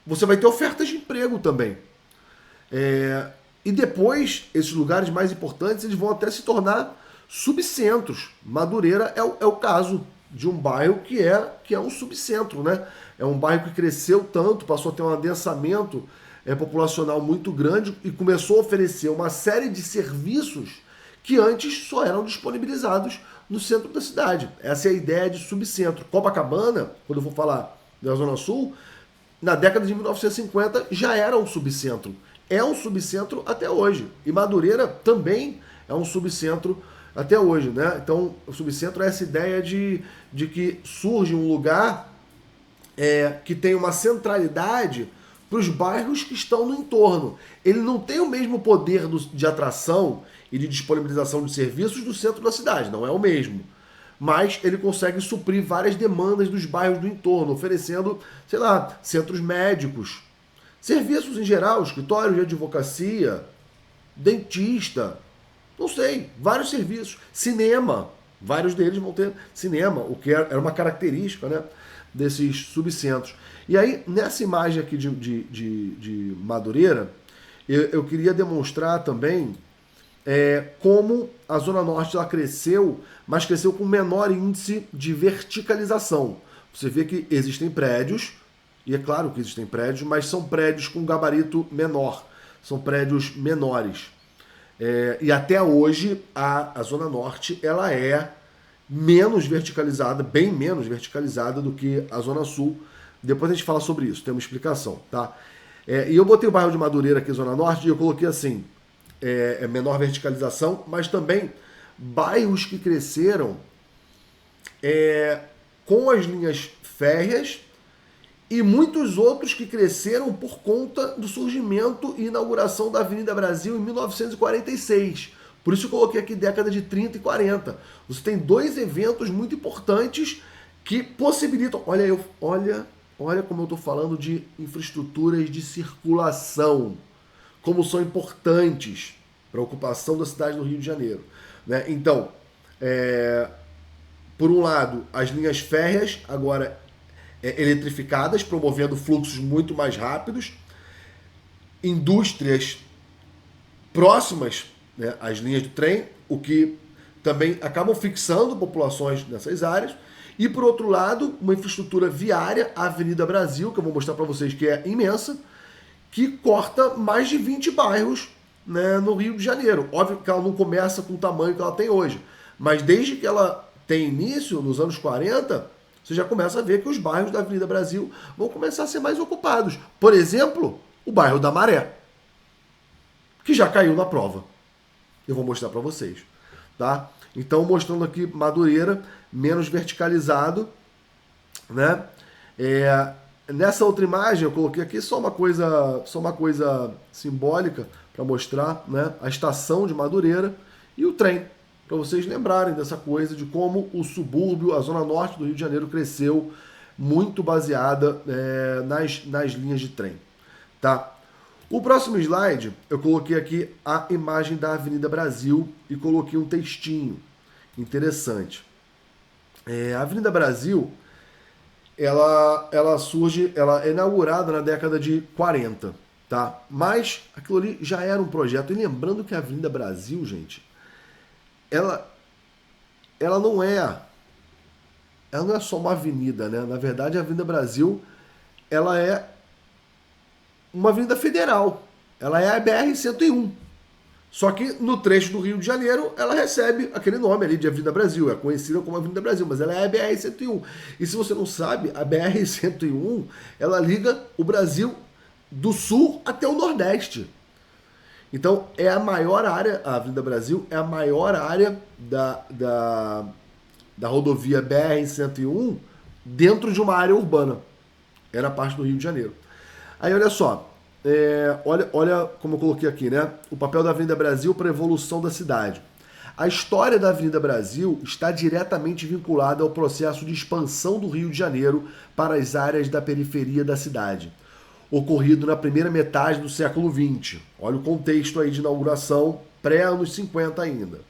você vai ter ofertas de emprego também. E depois, esses lugares mais importantes, eles vão até se tornar subcentros. Madureira é o caso de um bairro que é um subcentro, né? É um bairro que cresceu tanto, passou a ter um adensamento populacional muito grande e começou a oferecer uma série de serviços que antes só eram disponibilizados no centro da cidade. Essa é a ideia de subcentro. Copacabana, quando eu for falar da Zona Sul, na década de 1950 já era um subcentro. É um subcentro até hoje. E Madureira também é um subcentro até hoje, né? Então, o subcentro é essa ideia de que surge um lugar que tem uma centralidade para os bairros que estão no entorno. Ele não tem o mesmo poder de atração e de disponibilização de serviços do centro da cidade, não é o mesmo. Mas ele consegue suprir várias demandas dos bairros do entorno, oferecendo, sei lá, centros médicos, serviços em geral, escritórios de advocacia, dentista, não sei, vários serviços. Cinema, vários deles vão ter cinema, o que era uma característica, né, desses subcentros. E aí, nessa imagem aqui de Madureira, eu queria demonstrar também como a Zona Norte ela cresceu, mas cresceu com menor índice de verticalização. Você vê que existem prédios, e é claro que existem prédios, mas são prédios com gabarito menor, são prédios menores. E até hoje a Zona Norte ela é menos verticalizada, bem menos verticalizada do que a Zona Sul. Depois a gente fala sobre isso, tem uma explicação, tá? E eu botei o bairro de Madureira aqui, Zona Norte, e eu coloquei assim, menor verticalização, mas também bairros que cresceram com as linhas férreas e muitos outros que cresceram por conta do surgimento e inauguração da Avenida Brasil em 1946. Por isso eu coloquei aqui década de 30 e 40. Você tem dois eventos muito importantes que possibilitam... Olha como eu estou falando de infraestruturas de circulação, como são importantes para a ocupação da cidade do Rio de Janeiro, né? Então, por um lado, as linhas férreas agora eletrificadas, promovendo fluxos muito mais rápidos, indústrias próximas, né, às linhas de trem, o que também acabam fixando populações nessas áreas. E, por outro lado, uma infraestrutura viária, a Avenida Brasil, que eu vou mostrar para vocês que é imensa, que corta mais de 20 bairros, né, no Rio de Janeiro. Óbvio que ela não começa com o tamanho que ela tem hoje, mas desde que ela tem início, nos anos 40, você já começa a ver que os bairros da Avenida Brasil vão começar a ser mais ocupados. Por exemplo, o bairro da Maré, que já caiu na prova. Eu vou mostrar para vocês, tá? Então, mostrando aqui Madureira, menos verticalizado, né? Nessa outra imagem, eu coloquei aqui só uma coisa simbólica para mostrar, né, a estação de Madureira e o trem, para vocês lembrarem dessa coisa de como o subúrbio, a zona norte do Rio de Janeiro cresceu muito baseada nas linhas de trem, tá? O próximo slide, eu coloquei aqui a imagem da Avenida Brasil e coloquei um textinho interessante. A Avenida Brasil, ela é inaugurada na década de 40, tá? Mas aquilo ali já era um projeto. E lembrando que a Avenida Brasil, gente, ela não é só uma avenida, né? Na verdade, a Avenida Brasil, ela é uma avenida federal. Ela é a BR-101. Só que no trecho do Rio de Janeiro, ela recebe aquele nome ali de Avenida Brasil. É conhecida como Avenida Brasil, mas ela é a BR-101. E se você não sabe, a BR-101, ela liga o Brasil do sul até o Nordeste. Então, é a maior área, a Avenida Brasil é a maior área da rodovia BR-101 dentro de uma área urbana. Era parte do Rio de Janeiro. Aí, olha só, olha como eu coloquei aqui, né? O papel da Avenida Brasil para a evolução da cidade. A história da Avenida Brasil está diretamente vinculada ao processo de expansão do Rio de Janeiro para as áreas da periferia da cidade, ocorrido na primeira metade do século XX. Olha o contexto aí de inauguração, pré-anos 50 ainda.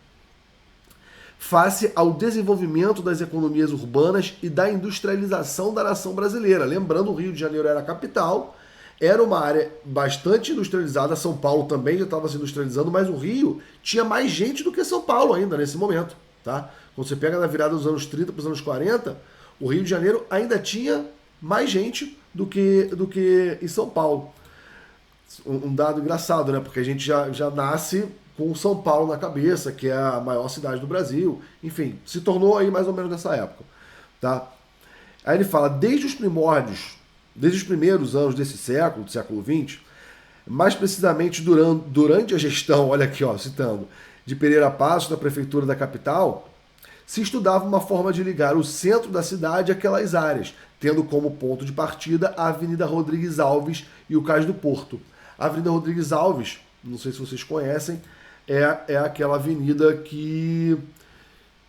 Face ao desenvolvimento das economias urbanas e da industrialização da nação brasileira. Lembrando, o Rio de Janeiro era a capital, era uma área bastante industrializada, São Paulo também já estava se industrializando, mas o Rio tinha mais gente do que São Paulo ainda nesse momento. Tá? Quando você pega na virada dos anos 30 para os anos 40, o Rio de Janeiro ainda tinha mais gente do que em São Paulo. Um dado engraçado, né? Porque a gente já nasce com São Paulo na cabeça, que é a maior cidade do Brasil. Enfim, se tornou aí mais ou menos nessa época. Tá? Aí ele fala, desde os primeiros anos desse século, do século XX, mais precisamente durante a gestão, olha aqui, ó, citando, de Pereira Passos, da prefeitura da capital, se estudava uma forma de ligar o centro da cidade àquelas áreas, tendo como ponto de partida a Avenida Rodrigues Alves e o Cais do Porto. A Avenida Rodrigues Alves, não sei se vocês conhecem, é aquela avenida que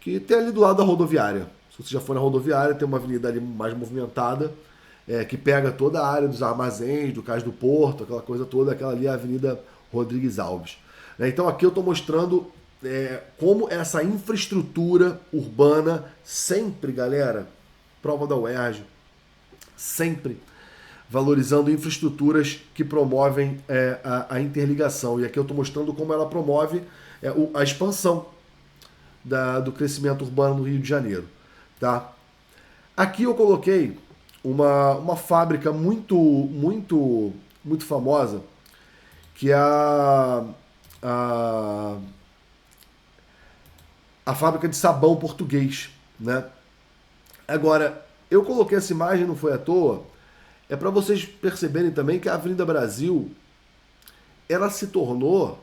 tem ali do lado da rodoviária. Se você já for na rodoviária, tem uma avenida ali mais movimentada, que pega toda a área dos armazéns, do Cais do Porto, aquela coisa toda, aquela ali é a Avenida Rodrigues Alves. Então aqui eu estou mostrando como essa infraestrutura urbana sempre, galera, prova da UERJ, sempre valorizando infraestruturas que promovem a interligação. E aqui eu estou mostrando como ela promove a expansão do crescimento urbano no Rio de Janeiro. Tá? Aqui eu coloquei uma fábrica muito famosa, que é a fábrica de sabão português, né? Agora, eu coloquei essa imagem, não foi à toa, é para vocês perceberem também que a Avenida Brasil, ela se tornou,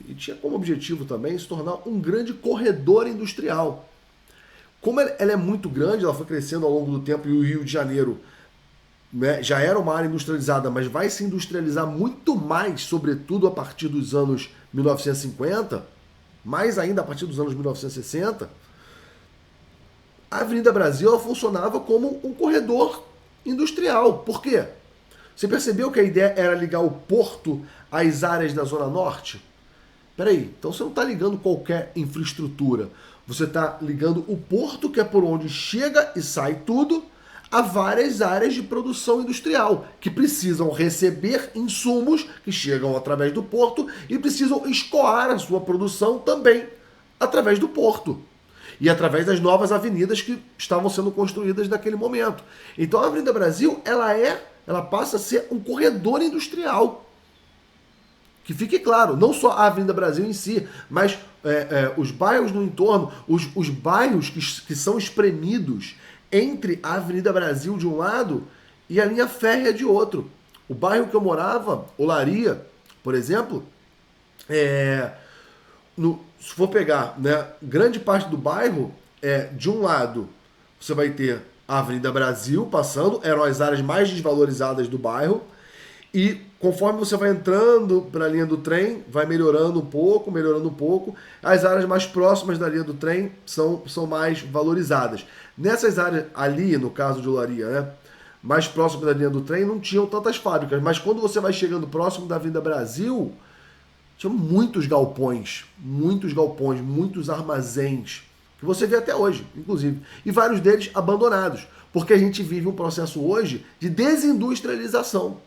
e tinha como objetivo também, se tornar um grande corredor industrial. Como ela é muito grande, ela foi crescendo ao longo do tempo, e o Rio de Janeiro, né, já era uma área industrializada, mas vai se industrializar muito mais, sobretudo a partir dos anos 1950, mais ainda a partir dos anos 1960, a Avenida Brasil ela funcionava como um corredor industrial. Por quê? Você percebeu que a ideia era ligar o porto às áreas da Zona Norte? Peraí, então você não está ligando qualquer infraestrutura. Você está ligando o porto, que é por onde chega e sai tudo, a várias áreas de produção industrial, que precisam receber insumos que chegam através do porto e precisam escoar a sua produção também através do porto. E através das novas avenidas que estavam sendo construídas naquele momento. Então a Avenida Brasil, ela passa a ser um corredor industrial. Que fique claro, não só a Avenida Brasil em si, mas os bairros no entorno, os bairros que são espremidos entre a Avenida Brasil de um lado e a linha férrea de outro. O bairro que eu morava, Olaria, por exemplo, se for pegar, né, grande parte do bairro, de um lado você vai ter a Avenida Brasil passando, eram as áreas mais desvalorizadas do bairro, e conforme você vai entrando para a linha do trem, vai melhorando um pouco, as áreas mais próximas da linha do trem são mais valorizadas. Nessas áreas ali, no caso de Olaria, né, mais próximas da linha do trem, não tinham tantas fábricas, mas quando você vai chegando próximo da Avenida Brasil, tinha muitos galpões, muitos armazéns, que você vê até hoje, inclusive, e vários deles abandonados, porque a gente vive um processo hoje de desindustrialização.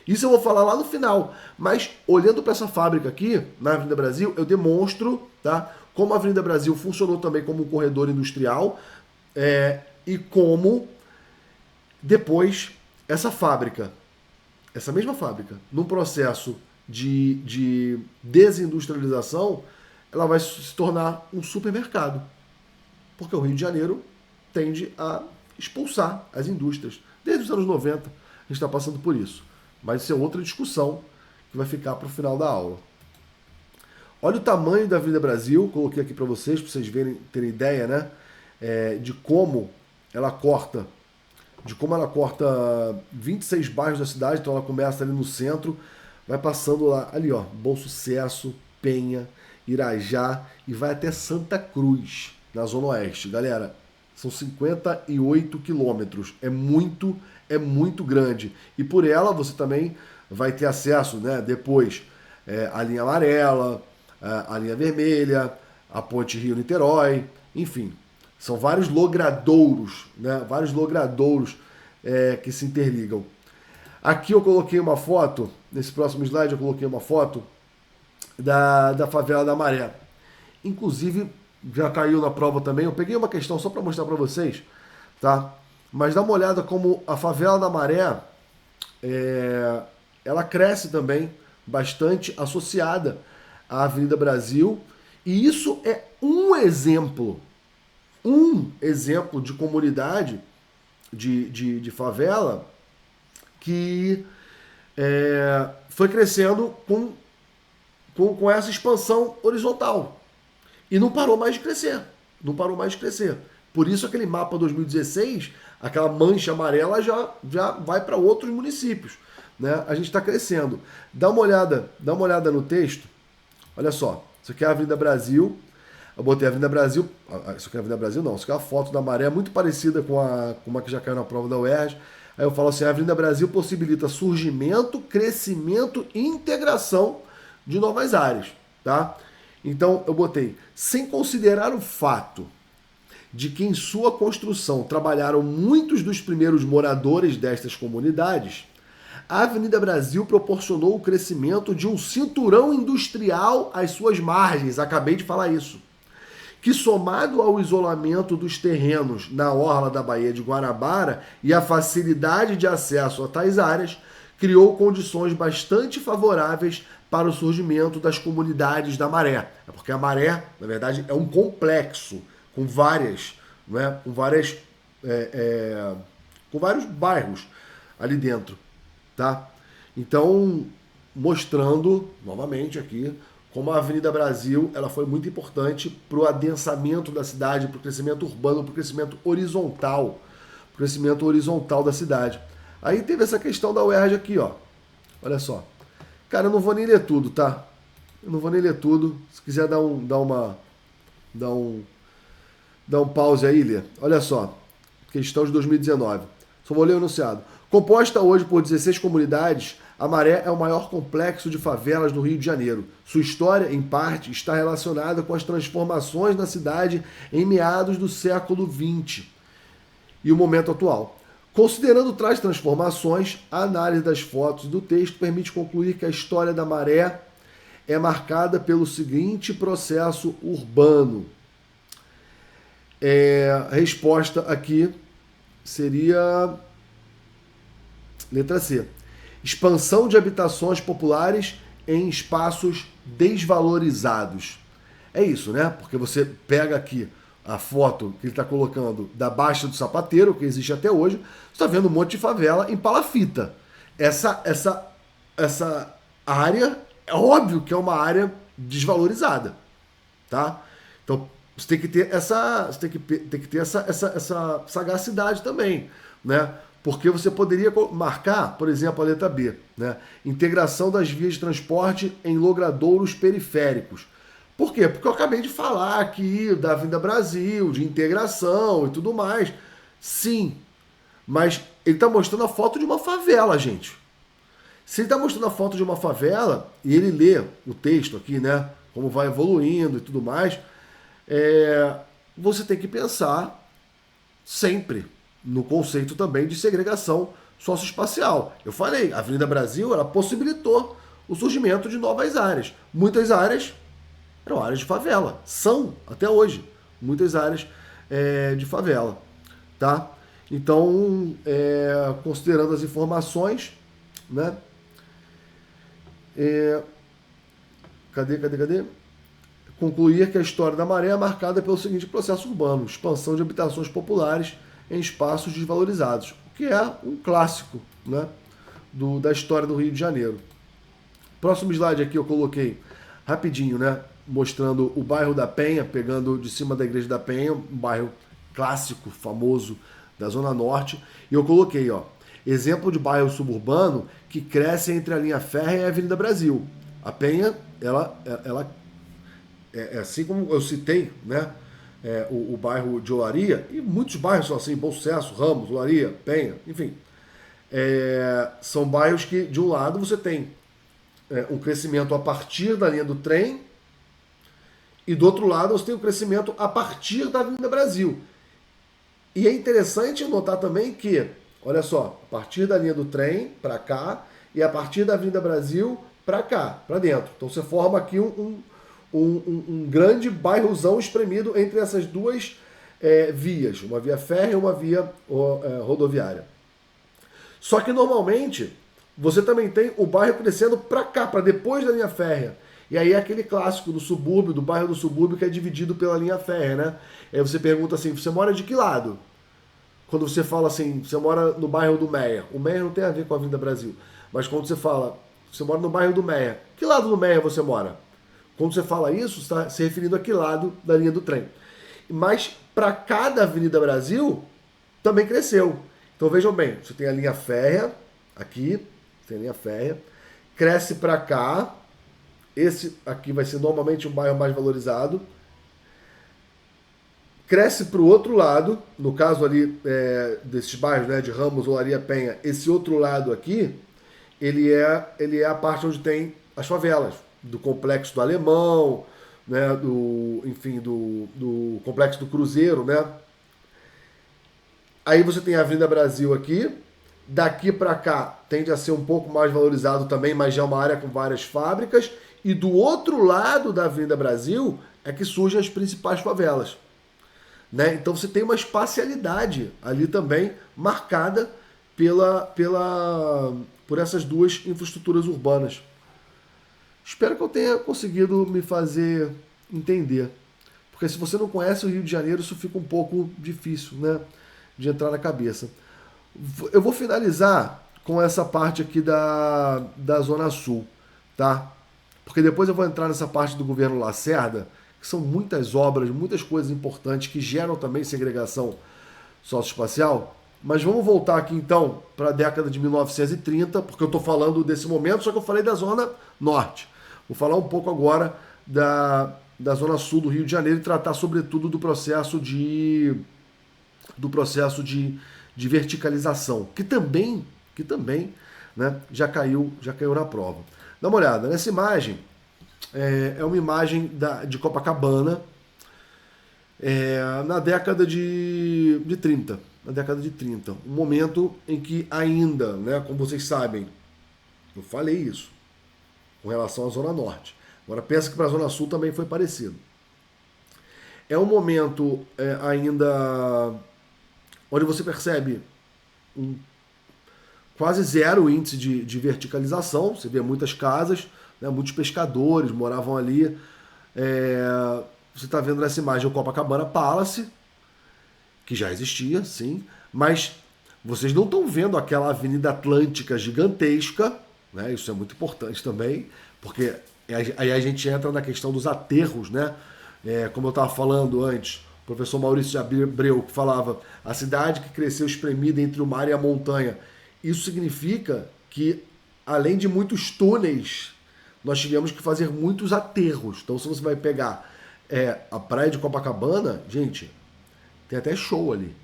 Isso eu vou falar lá no final, mas olhando para essa fábrica aqui, na Avenida Brasil, eu demonstro, tá, como a Avenida Brasil funcionou também como um corredor industrial, e como depois essa mesma fábrica, num processo de desindustrialização, ela vai se tornar um supermercado. Porque o Rio de Janeiro tende a expulsar as indústrias. Desde os anos 90 a gente está passando por isso. Mas isso é outra discussão que vai ficar para o final da aula. Olha o tamanho da Avenida Brasil, coloquei aqui para vocês verem, terem ideia, né? De como ela corta 26 bairros da cidade. Então ela começa ali no centro, vai passando lá, ali ó, Bom Sucesso, Penha, Irajá e vai até Santa Cruz, na Zona Oeste. Galera, são 58 quilômetros, é muito grande. E por ela você também vai ter acesso, né, depois à linha amarela, a linha vermelha, a ponte Rio-Niterói, enfim. São vários logradouros, né? Vários logradouros que se interligam. Aqui eu coloquei uma foto, nesse próximo slide eu coloquei uma foto da favela da Maré. Inclusive, já caiu na prova também, eu peguei uma questão só para mostrar para vocês, tá? Mas dá uma olhada como a favela da Maré, ela cresce também bastante associada à Avenida Brasil, e isso é um exemplo de comunidade, de favela, que foi crescendo com essa expansão horizontal. E não parou mais de crescer. Não parou mais de crescer. Por isso aquele mapa 2016, aquela mancha amarela já vai para outros municípios. Né? A gente está crescendo. Dá uma olhada no texto. Olha só. Isso aqui é a Avenida Brasil. Eu botei a Avenida Brasil. Isso aqui é a Avenida Brasil, não. Isso aqui é a foto da Maré, muito parecida com uma que já caiu na prova da UERJ. Aí eu falo assim: a Avenida Brasil possibilita surgimento, crescimento e integração de novas áreas. Tá? Então eu botei, sem considerar o fato de que em sua construção trabalharam muitos dos primeiros moradores destas comunidades, a Avenida Brasil proporcionou o crescimento de um cinturão industrial às suas margens. Acabei de falar isso. Que, somado ao isolamento dos terrenos na orla da Baía de Guanabara e a facilidade de acesso a tais áreas, criou condições bastante favoráveis para o surgimento das comunidades da Maré. É porque a Maré, na verdade, é um complexo com vários bairros ali dentro, tá? Então, mostrando novamente aqui como a Avenida Brasil ela foi muito importante para o adensamento da cidade, para o crescimento urbano, para o crescimento horizontal da cidade. Aí teve essa questão da UERJ aqui, ó. Olha só. Cara, eu não vou nem ler tudo, tá? Eu não vou nem ler tudo. Se quiser dar um pause aí, Lê. Olha só. Questão de 2019. Só vou ler o enunciado. Composta hoje por 16 comunidades, a Maré é o maior complexo de favelas do Rio de Janeiro. Sua história, em parte, está relacionada com as transformações na cidade em meados do século XX e o momento atual. Considerando tais transformações, a análise das fotos e do texto permite concluir que a história da Maré é marcada pelo seguinte processo urbano. A resposta aqui seria letra C. Expansão de habitações populares em espaços desvalorizados. É isso, né? Porque você pega aqui a foto que ele está colocando da Baixa do Sapateiro, que existe até hoje, você está vendo um monte de favela em palafita. Essa área, é óbvio que é uma área desvalorizada, tá? Então, você tem que ter essa sagacidade também, né? Porque você poderia marcar, por exemplo, a letra B, né? Integração das vias de transporte em logradouros periféricos. Por quê? Porque eu acabei de falar aqui da Avenida Brasil, de integração e tudo mais. Sim, mas ele está mostrando a foto de uma favela, gente. Se ele está mostrando a foto de uma favela e ele lê o texto aqui, né? Como vai evoluindo e tudo mais, você tem que pensar sempre no conceito também de segregação socioespacial. Eu falei, a Avenida Brasil ela possibilitou o surgimento de novas áreas. Muitas áreas eram áreas de favela. São, até hoje, muitas áreas de favela. Tá? Então, considerando as informações, né? Cadê? Concluir que a história da Maré é marcada pelo seguinte processo urbano: expansão de habitações populares em espaços desvalorizados, o que é um clássico, né, da história do Rio de Janeiro. Próximo slide aqui eu coloquei rapidinho, né? Mostrando o bairro da Penha, pegando de cima da Igreja da Penha, um bairro clássico, famoso da Zona Norte. E eu coloquei, ó, exemplo de bairro suburbano que cresce entre a linha férrea e a Avenida Brasil. A Penha, ela é assim como eu citei, né? O bairro de Olaria, e muitos bairros são assim, Bom Sucesso, Ramos, Olaria, Penha, enfim. São bairros que, de um lado, você tem um crescimento a partir da linha do trem, e do outro lado você tem o crescimento a partir da Avenida Brasil. E é interessante notar também que, olha só, a partir da linha do trem para cá e a partir da Avenida Brasil para cá, para dentro. Então você forma aqui um grande bairrozão espremido entre essas duas vias, uma via férrea e uma via rodoviária. Só que normalmente você também tem o bairro crescendo para cá, para depois da linha férrea. E aí é aquele clássico do subúrbio, do bairro do subúrbio que é dividido pela linha férrea, né? E aí você pergunta assim, você mora de que lado? Quando você fala assim, você mora no bairro do Meia. O Meia não tem a ver com a Avenida Brasil. Mas quando você fala, você mora no bairro do Meia. Que lado do Meia você mora? Quando você fala isso, você está se referindo a que lado da linha do trem. Mas para cada Avenida Brasil, também cresceu. Então vejam bem, você tem a linha férrea, aqui, tem a linha férrea, cresce para cá, esse aqui vai ser normalmente um bairro mais valorizado, cresce para o outro lado, no caso ali desses bairros, né, de Ramos, Olaria, Penha, esse outro lado aqui, ele é a parte onde tem as favelas, do Complexo do Alemão, né, do Complexo do Cruzeiro, né? Aí você tem a Avenida Brasil aqui, daqui para cá tende a ser um pouco mais valorizado também, mas já é uma área com várias fábricas, e do outro lado da Avenida Brasil é que surgem as principais favelas. Né? Então você tem uma espacialidade ali também marcada por essas duas infraestruturas urbanas. Espero que eu tenha conseguido me fazer entender. Porque se você não conhece o Rio de Janeiro, isso fica um pouco difícil, né, de entrar na cabeça. Eu vou finalizar com essa parte aqui da Zona Sul, tá? Porque depois eu vou entrar nessa parte do governo Lacerda, que são muitas obras, muitas coisas importantes que geram também segregação socioespacial. Mas vamos voltar aqui então para a década de 1930, porque eu estou falando desse momento, só que eu falei da Zona Norte. Vou falar um pouco agora da Zona Sul do Rio de Janeiro e tratar sobretudo do processo de verticalização, que também né, já caiu na prova. Dá uma olhada, nessa imagem, é uma imagem de Copacabana na década de 30. Na década de 30. Um momento em que ainda, né, como vocês sabem, eu falei isso, com relação à Zona Norte. Agora pensa que para a Zona Sul também foi parecido. É um momento ainda onde você percebe quase zero índice de verticalização. Você vê muitas casas, né, muitos pescadores moravam ali. Você está vendo nessa imagem o Copacabana Palace, que já existia, sim, mas vocês não estão vendo aquela Avenida Atlântica gigantesca, né? Isso é muito importante também, porque aí a gente entra na questão dos aterros, né? Como eu estava falando antes, o professor Maurício de Abreu, que falava a cidade que cresceu espremida entre o mar e a montanha. Isso significa que, além de muitos túneis, nós tivemos que fazer muitos aterros. Então, se você vai pegar a praia de Copacabana, gente, tem até show ali.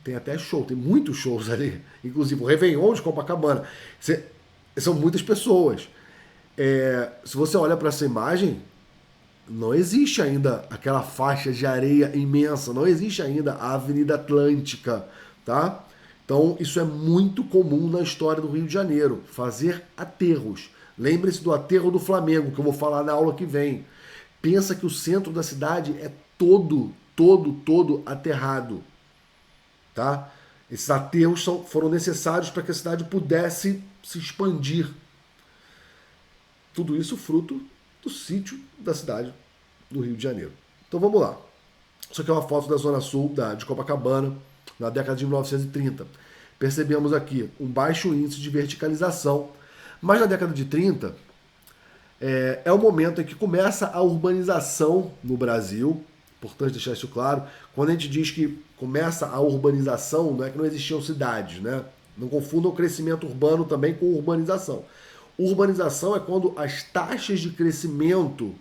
Tem muitos shows ali. Inclusive o Réveillon de Copacabana. São muitas pessoas. Se você olha para essa imagem, não existe ainda aquela faixa de areia imensa, não existe ainda a Avenida Atlântica, tá? Então isso é muito comum na história do Rio de Janeiro, fazer aterros. Lembre-se do aterro do Flamengo, que eu vou falar na aula que vem. Pensa que o centro da cidade é todo aterrado, tá? Esses aterros foram necessários para que a cidade pudesse se expandir. Tudo isso fruto do sítio da cidade do Rio de Janeiro. Então vamos lá. Isso aqui é uma foto da Zona Sul de Copacabana, na década de 1930. Percebemos aqui um baixo índice de verticalização, mas na década de 30 é o momento em que começa a urbanização no Brasil. Importante deixar isso claro. Quando a gente diz que começa a urbanização, não é que não existiam cidades, né? Não confundam o crescimento urbano também com urbanização. Urbanização é quando as taxas de crescimento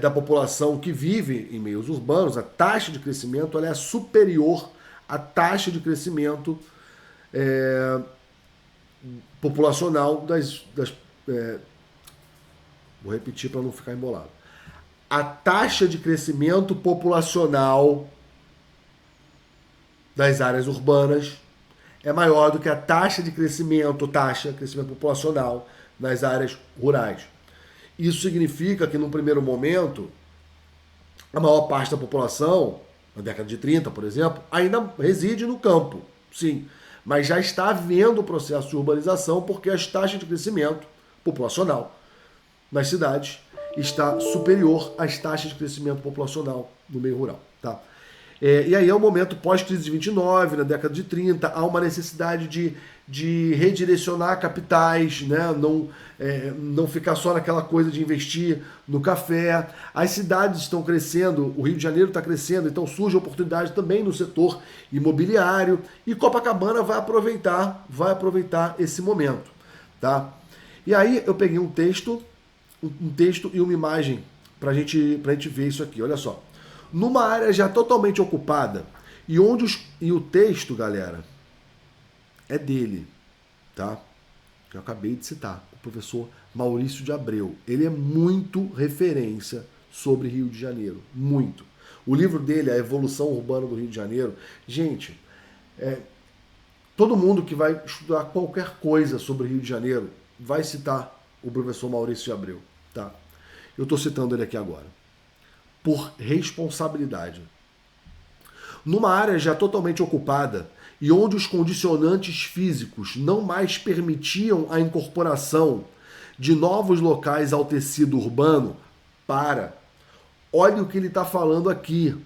da população que vive em meios urbanos, a taxa de crescimento ela é superior à taxa de crescimento populacional vou repetir para não ficar embolado. A taxa de crescimento populacional das áreas urbanas é maior do que a taxa de crescimento populacional nas áreas rurais. Isso significa que, num primeiro momento, a maior parte da população, na década de 30, por exemplo, ainda reside no campo, sim, mas já está havendo o processo de urbanização porque as taxas de crescimento populacional nas cidades está superior às taxas de crescimento populacional no meio rural, tá? E aí é o momento pós-crise de 29, na década de 30, há uma necessidade de redirecionar capitais, né? Não ficar só naquela coisa de investir no café. As cidades estão crescendo, o Rio de Janeiro está crescendo, então surge oportunidade também no setor imobiliário e Copacabana vai aproveitar esse momento, tá? E aí eu peguei um texto e uma imagem pra gente ver isso aqui, olha só. Numa área já totalmente ocupada e o texto, galera, é dele, tá? Que eu acabei de citar, o professor Maurício de Abreu. Ele é muito referência sobre Rio de Janeiro, muito. O livro dele, A Evolução Urbana do Rio de Janeiro, gente, todo mundo que vai estudar qualquer coisa sobre Rio de Janeiro vai citar o professor Maurício de Abreu, tá? Eu estou citando ele aqui agora. Por responsabilidade. Numa área já totalmente ocupada e onde os condicionantes físicos não mais permitiam a incorporação de novos locais ao tecido urbano, olha o que ele está falando aqui,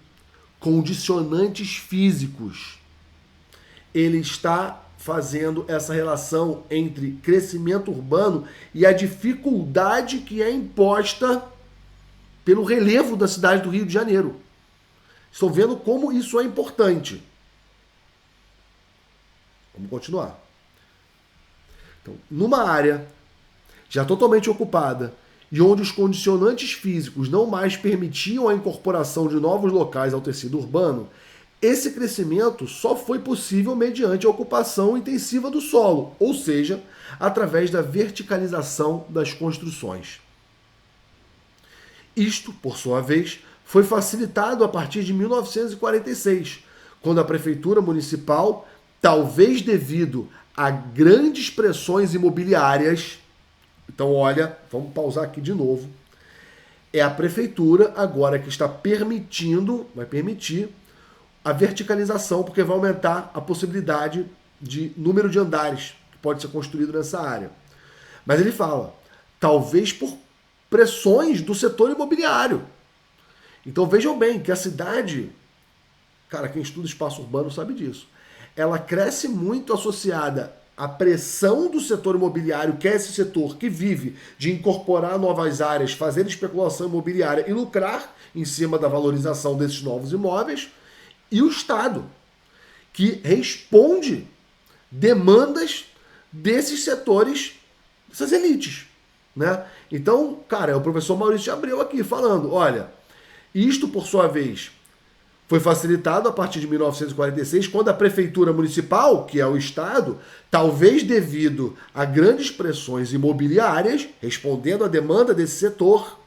condicionantes físicos. Ele está fazendo essa relação entre crescimento urbano e a dificuldade que é imposta pelo relevo da cidade do Rio de Janeiro. Estão vendo como isso é importante. Vamos continuar. Então, numa área já totalmente ocupada e onde os condicionantes físicos não mais permitiam a incorporação de novos locais ao tecido urbano, esse crescimento só foi possível mediante a ocupação intensiva do solo, ou seja, através da verticalização das construções. Isto, por sua vez, foi facilitado a partir de 1946, quando a Prefeitura Municipal, talvez devido a grandes pressões imobiliárias, então olha, vamos pausar aqui de novo, é a Prefeitura agora que está vai permitir a verticalização, porque vai aumentar a possibilidade de número de andares que pode ser construído nessa área. Mas ele fala, talvez por pressões do setor imobiliário. Então vejam bem que a cidade, cara, quem estuda espaço urbano sabe disso, ela cresce muito associada à pressão do setor imobiliário, que é esse setor que vive de incorporar novas áreas, fazer especulação imobiliária e lucrar em cima da valorização desses novos imóveis, e o Estado, que responde demandas desses setores, dessas elites, né? Então, cara, é o professor Maurício de Abreu aqui falando, olha, isto, por sua vez, foi facilitado a partir de 1946, quando a Prefeitura Municipal, que é o Estado, talvez devido a grandes pressões imobiliárias, respondendo à demanda desse setor,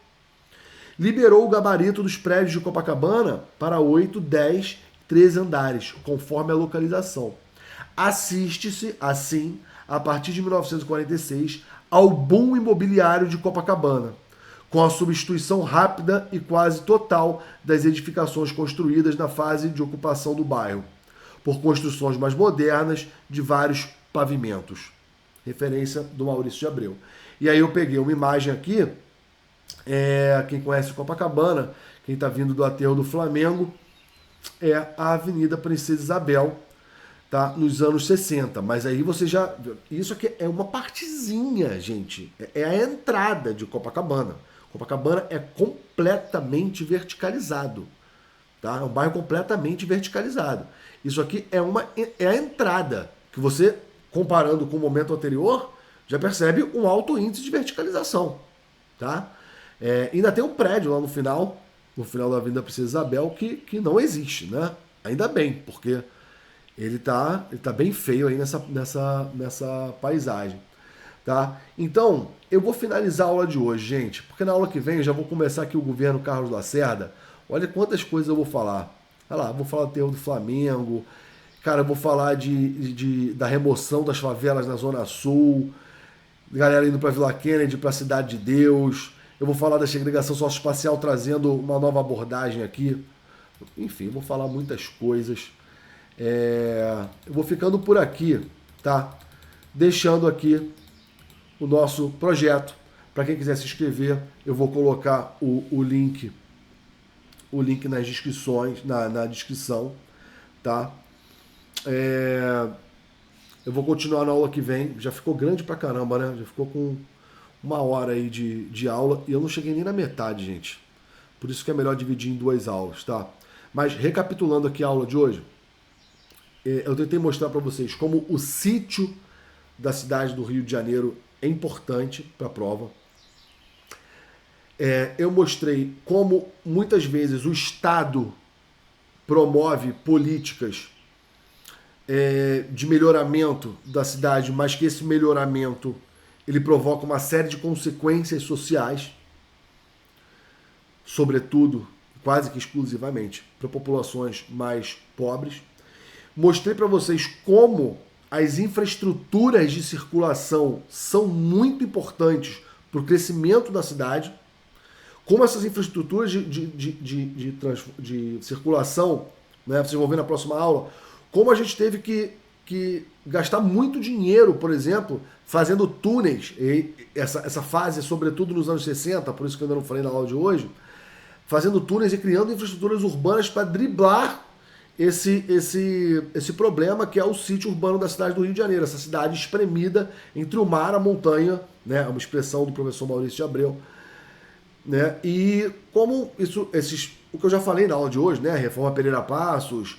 liberou o gabarito dos prédios de Copacabana para 8, 10, 13 andares, conforme a localização. Assiste-se, assim, a partir de 1946, ao boom imobiliário de Copacabana, com a substituição rápida e quase total das edificações construídas na fase de ocupação do bairro, por construções mais modernas de vários pavimentos. Referência do Maurício de Abreu. E aí eu peguei uma imagem aqui, quem conhece Copacabana, quem está vindo do aterro do Flamengo, é a Avenida Princesa Isabel, tá, nos anos 60. Mas aí você já... Isso aqui é uma partezinha, gente. É a entrada de Copacabana. Copacabana é completamente verticalizado. Tá? É um bairro completamente verticalizado. Isso aqui é a entrada, que você, comparando com o momento anterior, já percebe um alto índice de verticalização. Tá? Ainda tem um prédio lá no final da Avenida Princesa Isabel, que não existe, né? Ainda bem, porque ele tá bem feio aí nessa paisagem. Tá? Então, eu vou finalizar a aula de hoje, gente, porque na aula que vem eu já vou começar aqui o governo Carlos Lacerda. Olha quantas coisas eu vou falar. Olha lá, vou falar do terror do Flamengo, cara, eu vou falar da remoção das favelas na Zona Sul, galera indo para Vila Kennedy, para a Cidade de Deus. Eu vou falar da segregação socioespacial trazendo uma nova abordagem aqui. Enfim, eu vou falar muitas coisas. Eu vou ficando por aqui, tá? Deixando aqui o nosso projeto. Para quem quiser se inscrever, eu vou colocar o link nas descrições, na descrição, tá? Eu vou continuar na aula que vem. Já ficou grande pra caramba, né? Já ficou com 1 hora aí de aula e eu não cheguei nem na metade, gente. Por isso que é melhor dividir em 2 aulas, tá? Mas recapitulando aqui a aula de hoje, eu tentei mostrar para vocês como o sítio da cidade do Rio de Janeiro é importante para a prova. Eu mostrei como muitas vezes o Estado promove políticas de melhoramento da cidade, mas que esse melhoramento ele provoca uma série de consequências sociais, sobretudo, quase que exclusivamente, para populações mais pobres. Mostrei para vocês como as infraestruturas de circulação são muito importantes para o crescimento da cidade, como essas infraestruturas de circulação, né, vocês vão ver na próxima aula, como a gente teve que gastar muito dinheiro, por exemplo, fazendo túneis, e essa fase, sobretudo nos anos 60, por isso que eu ainda não falei na aula de hoje, fazendo túneis e criando infraestruturas urbanas para driblar esse problema que é o sítio urbano da cidade do Rio de Janeiro, essa cidade espremida entre o mar e a montanha, né, uma expressão do professor Maurício de Abreu, né, e como o que eu já falei na aula de hoje, né, a reforma Pereira Passos,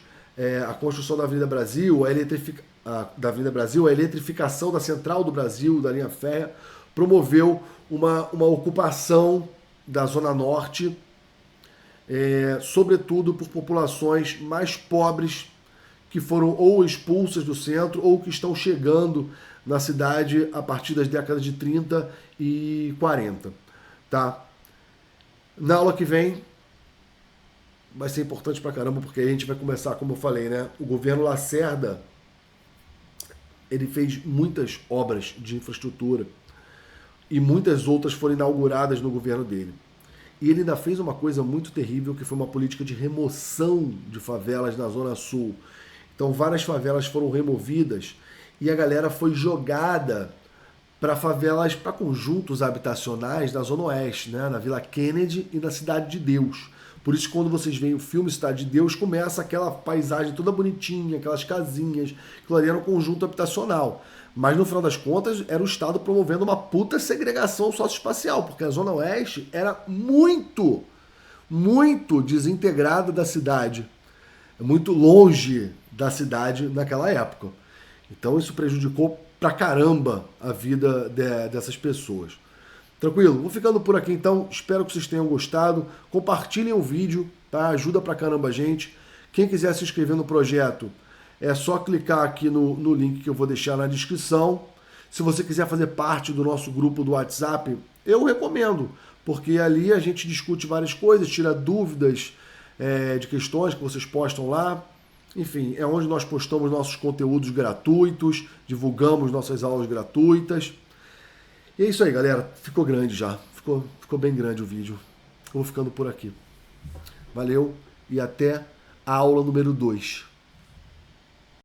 a construção da Avenida Brasil, a eletrificação da Central do Brasil, da linha férrea, promoveu uma ocupação da Zona Norte, sobretudo por populações mais pobres que foram ou expulsas do centro ou que estão chegando na cidade a partir das décadas de 30 e 40. Tá? Na aula que vem vai ser importante pra caramba, porque a gente vai começar, como eu falei, né? O governo Lacerda, ele fez muitas obras de infraestrutura e muitas outras foram inauguradas no governo dele. E ele ainda fez uma coisa muito terrível, que foi uma política de remoção de favelas na Zona Sul. Então várias favelas foram removidas e a galera foi jogada para favelas, para conjuntos habitacionais na Zona Oeste, né? Na Vila Kennedy e na Cidade de Deus. Por isso, quando vocês veem o filme Cidade de Deus, começa aquela paisagem toda bonitinha, aquelas casinhas, que ali era um conjunto habitacional. Mas, no final das contas, era o Estado promovendo uma puta segregação socioespacial, porque a Zona Oeste era muito, muito desintegrada da cidade, muito longe da cidade naquela época. Então, isso prejudicou pra caramba a vida dessas pessoas. Tranquilo? Vou ficando por aqui então, espero que vocês tenham gostado, compartilhem o vídeo, tá? Ajuda pra caramba a gente. Quem quiser se inscrever no projeto, é só clicar aqui no link que eu vou deixar na descrição. Se você quiser fazer parte do nosso grupo do WhatsApp, eu recomendo, porque ali a gente discute várias coisas, tira dúvidas de questões que vocês postam lá. Enfim, é onde nós postamos nossos conteúdos gratuitos, divulgamos nossas aulas gratuitas. E é isso aí, galera. Ficou grande já. Ficou bem grande o vídeo. Eu vou ficando por aqui. Valeu e até a aula número 2.